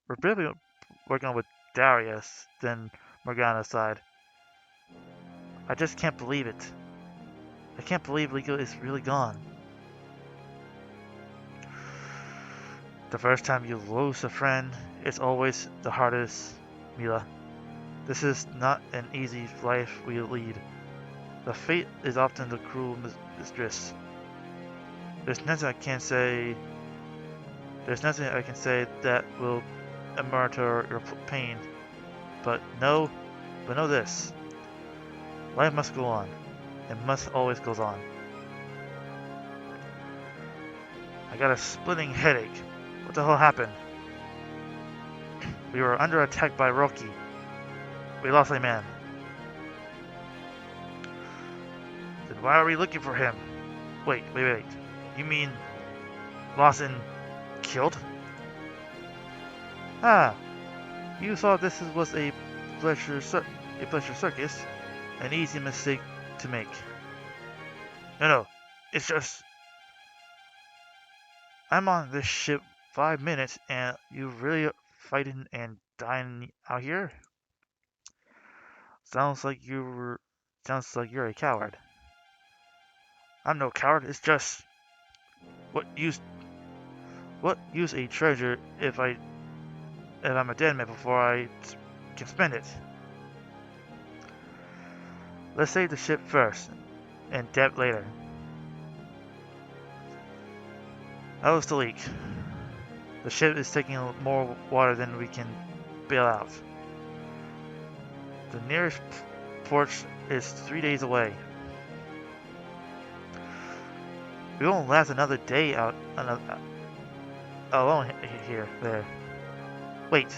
We're barely working with Darius, then Morgana sighed. I just can't believe it. I can't believe Liko is really gone. The first time you lose a friend, it's always the hardest, Mila. This is not an easy life we lead. The fate is often the cruel mistress. There's nothing I can say. There's nothing I can say that will ameliorate your pain. But know this: life must go on. It must always goes on. I got a splitting headache. What the hell happened? We were under attack by Rocky. We lost a man. Then why are we looking for him? Wait. You mean Lawson killed? Ah, you thought this was a pleasure circus? An easy mistake to make. No, it's just I'm on this ship 5 minutes and you really fighting and dying out here? Sounds like you're a coward. I'm no coward. It's just what use a treasure if I'm a dead man before I can spend it? Let's save the ship first and debt later. That was the leak. The ship is taking more water than we can bail out. The nearest port is 3 days away. We won't last another day out alone there. Wait,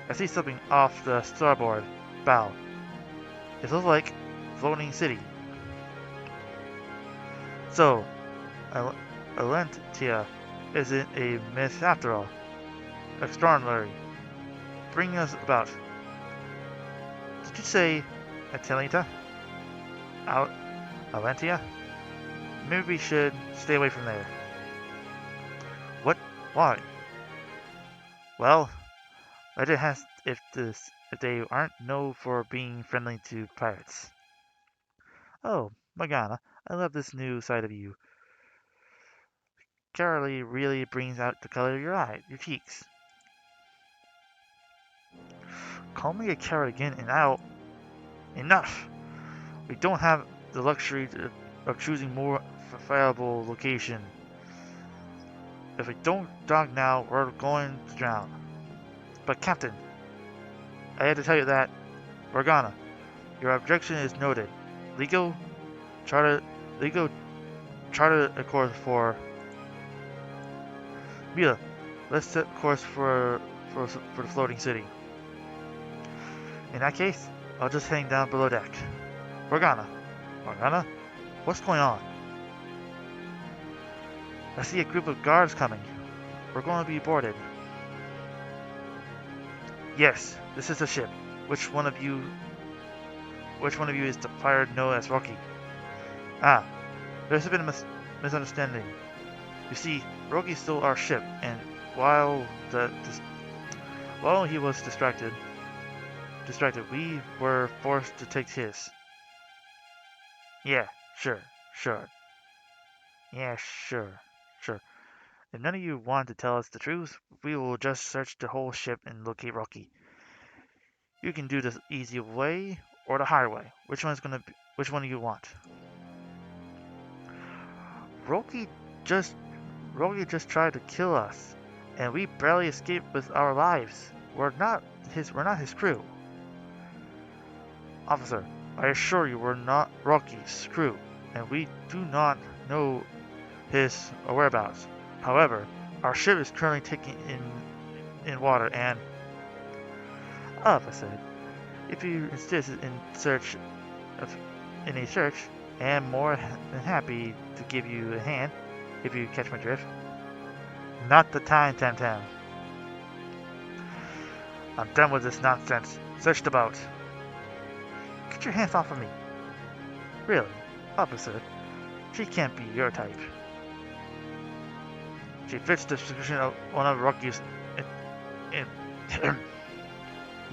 I see something off the starboard bow. It looks like floating city. So, Alentia isn't a myth after all. Extraordinary. Bring us about. Did you say Atalanta? Alentia? Maybe we should stay away from there. What? Why? Well, legend has if they aren't known for being friendly to pirates. Oh, Morgana, I love this new side of you. Carolee really brings out the color of your cheeks. Call me a coward again and Enough! We don't have the luxury of choosing more viable location. If we don't dock now, we're going to drown. But Captain, I had to tell you that, Morgana, your objection is noted. Liko, charter a course for Mila. Let's set course for the floating city. In that case, I'll just hang down below deck. Morgana, what's going on? I see a group of guards coming. We're going to be boarded. Yes, this is the ship. Which one of you is the pirate known as Rocky? Ah, there's been a misunderstanding. You see, Rocky stole our ship, and while he was distracted, we were forced to take his. Yeah, sure. Yeah, sure. If none of you want to tell us the truth, we will just search the whole ship and locate Rocky. You can do the easy way or the hard way. Which one do you want? Rocky just tried to kill us, and we barely escaped with our lives. We're not his crew. Officer, I assure you we're not Rocky's crew, and we do not know his whereabouts. However, our ship is currently taking in water and... Officer, if you insist in a search, I am more than happy to give you a hand, if you catch my drift. Not the time, Tam. I'm done with this nonsense. Search the boat. Get your hands off of me. Really, officer, she can't be your type. She fits the description of one of Rocky's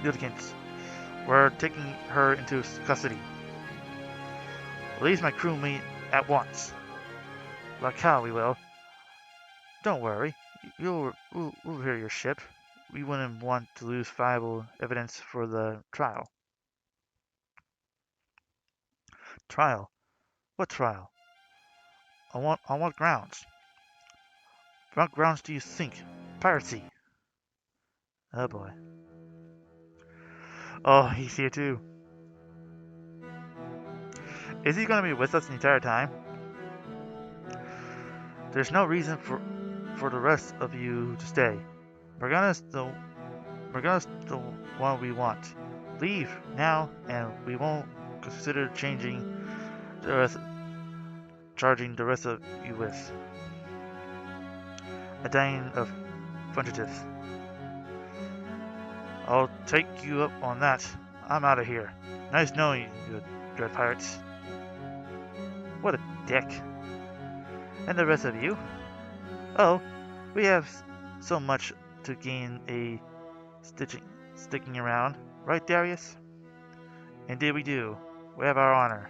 litigants. We're taking her into custody. Release my crewmate at once. Like how we will. Don't worry, we'll repair your ship. We wouldn't want to lose viable evidence for the trial. Trial? What trial? On what grounds? What grounds do you think? Piracy. Oh boy. Oh, he's here too. Is he gonna be with us the entire time? There's no reason for the rest of you to stay. Morgana's the one we want. Leave now, and we won't consider charging the rest of you with a dying of fugitives. I'll take you up on that. I'm out of here. Nice knowing you, dread pirates. What a dick. And the rest of you? Oh, we have so much to gain a sticking around, right, Darius? Indeed we do. We have our honor.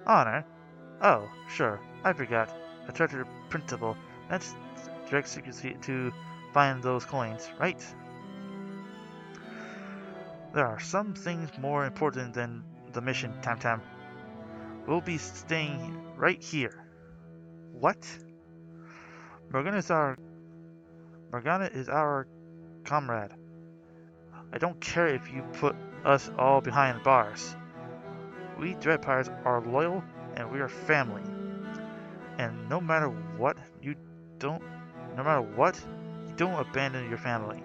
Honor? Oh, sure. I forgot. A treasure principle. That's direct secrecy to find those coins, right? There are some things more important than the mission, Tam Tam. We'll be staying right here. What? Morgana is our comrade. I don't care if you put us all behind bars. We Dread Pirates are loyal and we are family. And no matter what, you don't abandon your family.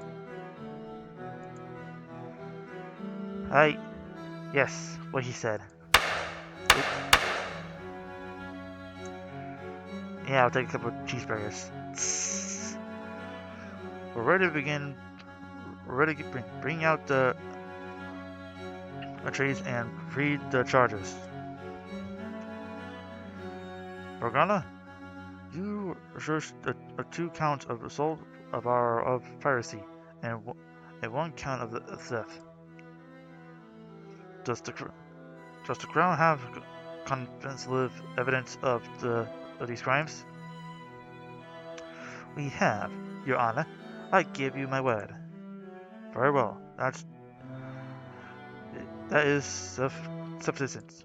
Yes, what he said. Yeah, I'll take a couple of cheeseburgers. We're ready to begin. We're ready to bring out the trees and read the charges. Morgana, you researched 2 counts of assault of piracy and 1 count of the theft. Does the Crown have convincing evidence of these crimes? We have, Your Honor. I give you my word. Very well. That is sufficient.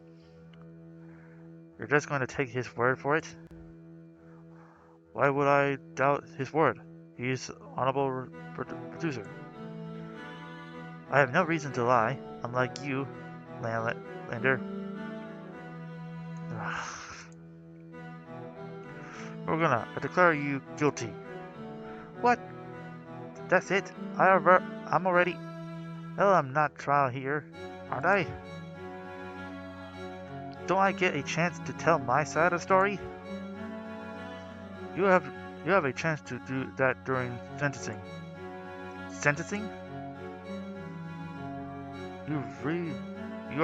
You're just going to take his word for it? Why would I doubt his word? He's honorable producer. I have no reason to lie, unlike you, Lander. Morgana, I declare you guilty. What? That's it? I'm already... Well, I'm not trial here, aren't I? Don't I get a chance to tell my side of the story? You have a chance to do that during sentencing. Sentencing? You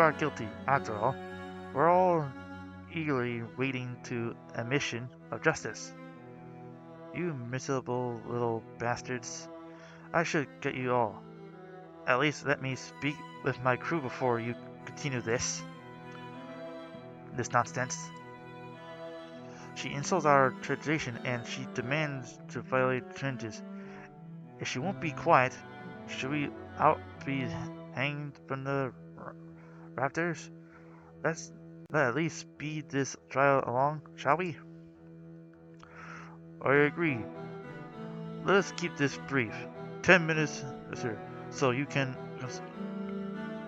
are guilty, after all. We're all eagerly waiting to a mission of justice. You miserable little bastards. I should get you all. At least let me speak with my crew before you continue this nonsense. She insults our tradition and she demands to violate trenches. If she won't be quiet, should we be hanged from the rafters? Let's at least speed this trial along, shall we? I agree. Let us keep this brief. 10 minutes, sir, so you can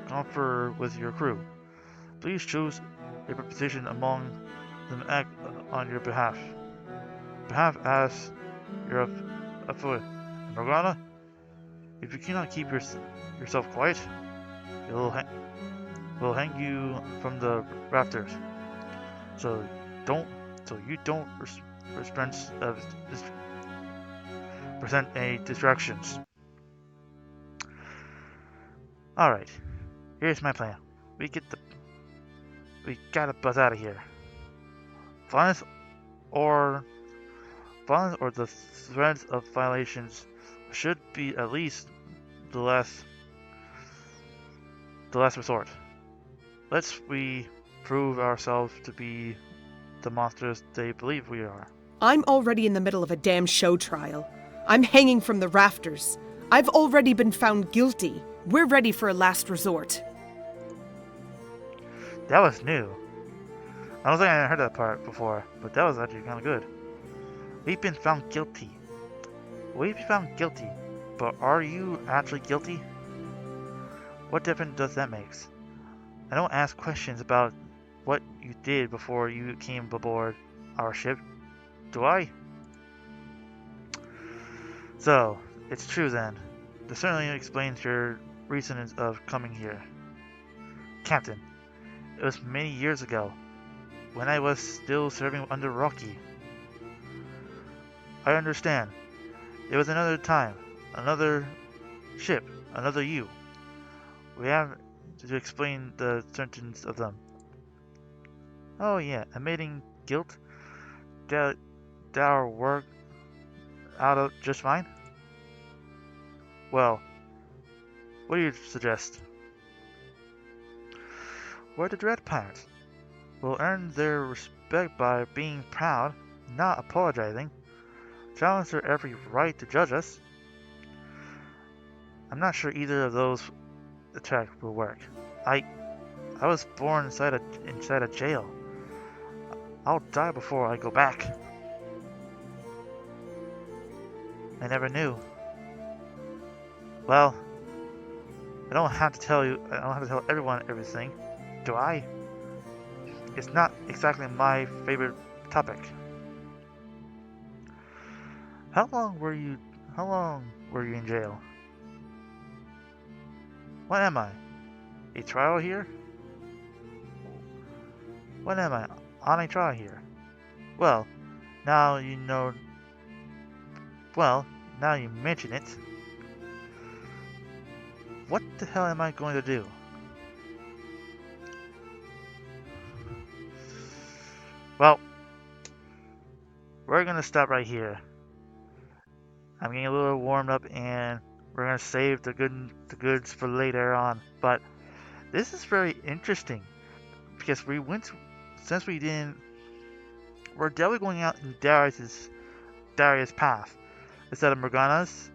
confer with your crew. Please choose a position among them act on your behalf. As your foot. Morgana, if you cannot keep yourself quiet, we'll hang you from the rafters. So you don't present any distractions. Alright, here's my plan. We gotta buzz out of here. Violence or the threats of violations should be at least the last resort. Let's we prove ourselves to be the monsters they believe we are. I'm already in the middle of a damn show trial. I'm hanging from the rafters. I've already been found guilty. We're ready for a last resort. That was new. I don't think I heard that part before, but that was actually kind of good. We've been found guilty. We've been found guilty, but are you actually guilty? What difference does that make? I don't ask questions about what you did before you came aboard our ship, do I? So, it's true then. This certainly explains your reasons of coming here. Captain, it was many years ago, when I was still serving under Rocky. I understand. It was another time, another ship, another you. We have to explain the sentence of them. Oh yeah, admitting guilt? Did our work out of just fine? Well, what do you suggest? We're the Dread Pirates. We'll earn their respect by being proud, not apologizing. Challenge their every right to judge us. I'm not sure either of those attacks will work. I was born inside a jail. I'll die before I go back. I never knew. Well, I don't have to tell everyone everything, do I? It's not exactly my favorite topic. How long were you in jail? What am I? A trial here? What am I? On a trial here? Well, now you know. Well, now you mention it. What the hell am I going to do? Well, we're gonna stop right here. I'm getting a little warmed up, and we're gonna save the goods for later on. But this is very interesting because we're definitely going out in Darius' path instead of Morgana's,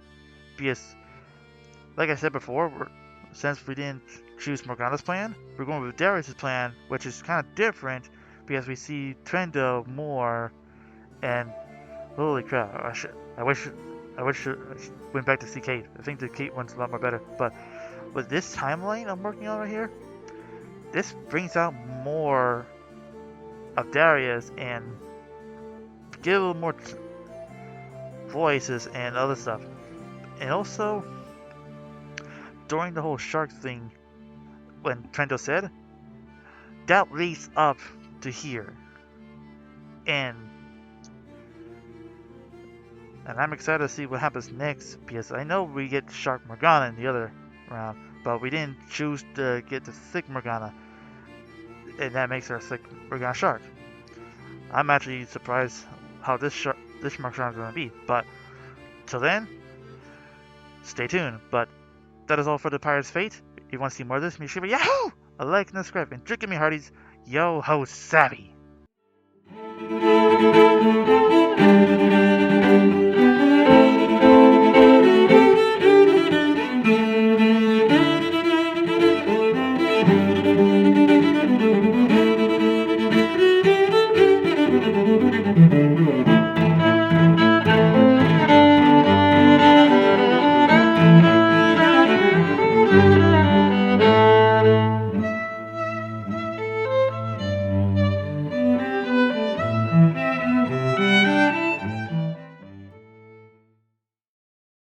because, like I said before, since we didn't choose Morgana's plan, we're going with Darius' plan, which is kind of different because we see Trendo more, and holy crap, I wish I went back to see Kate. I think the Kate one's a lot more better. But with this timeline I'm working on right here, this brings out more of Darius and give a little more voices and other stuff. And also, during the whole shark thing, when Trento said, that leads up to here. And I'm excited to see what happens next, because I know we get Shark Morgana in the other round, but we didn't choose to get the Thick Morgana, and that makes our Thick Morgana Shark. I'm actually surprised how this Morgana is going to be, but till then, stay tuned. But that is all for the Pirate's Fate. If you want to see more of this, make sure to Yahoo! A like and a subscribe, and drink me hearties, yo ho savvy!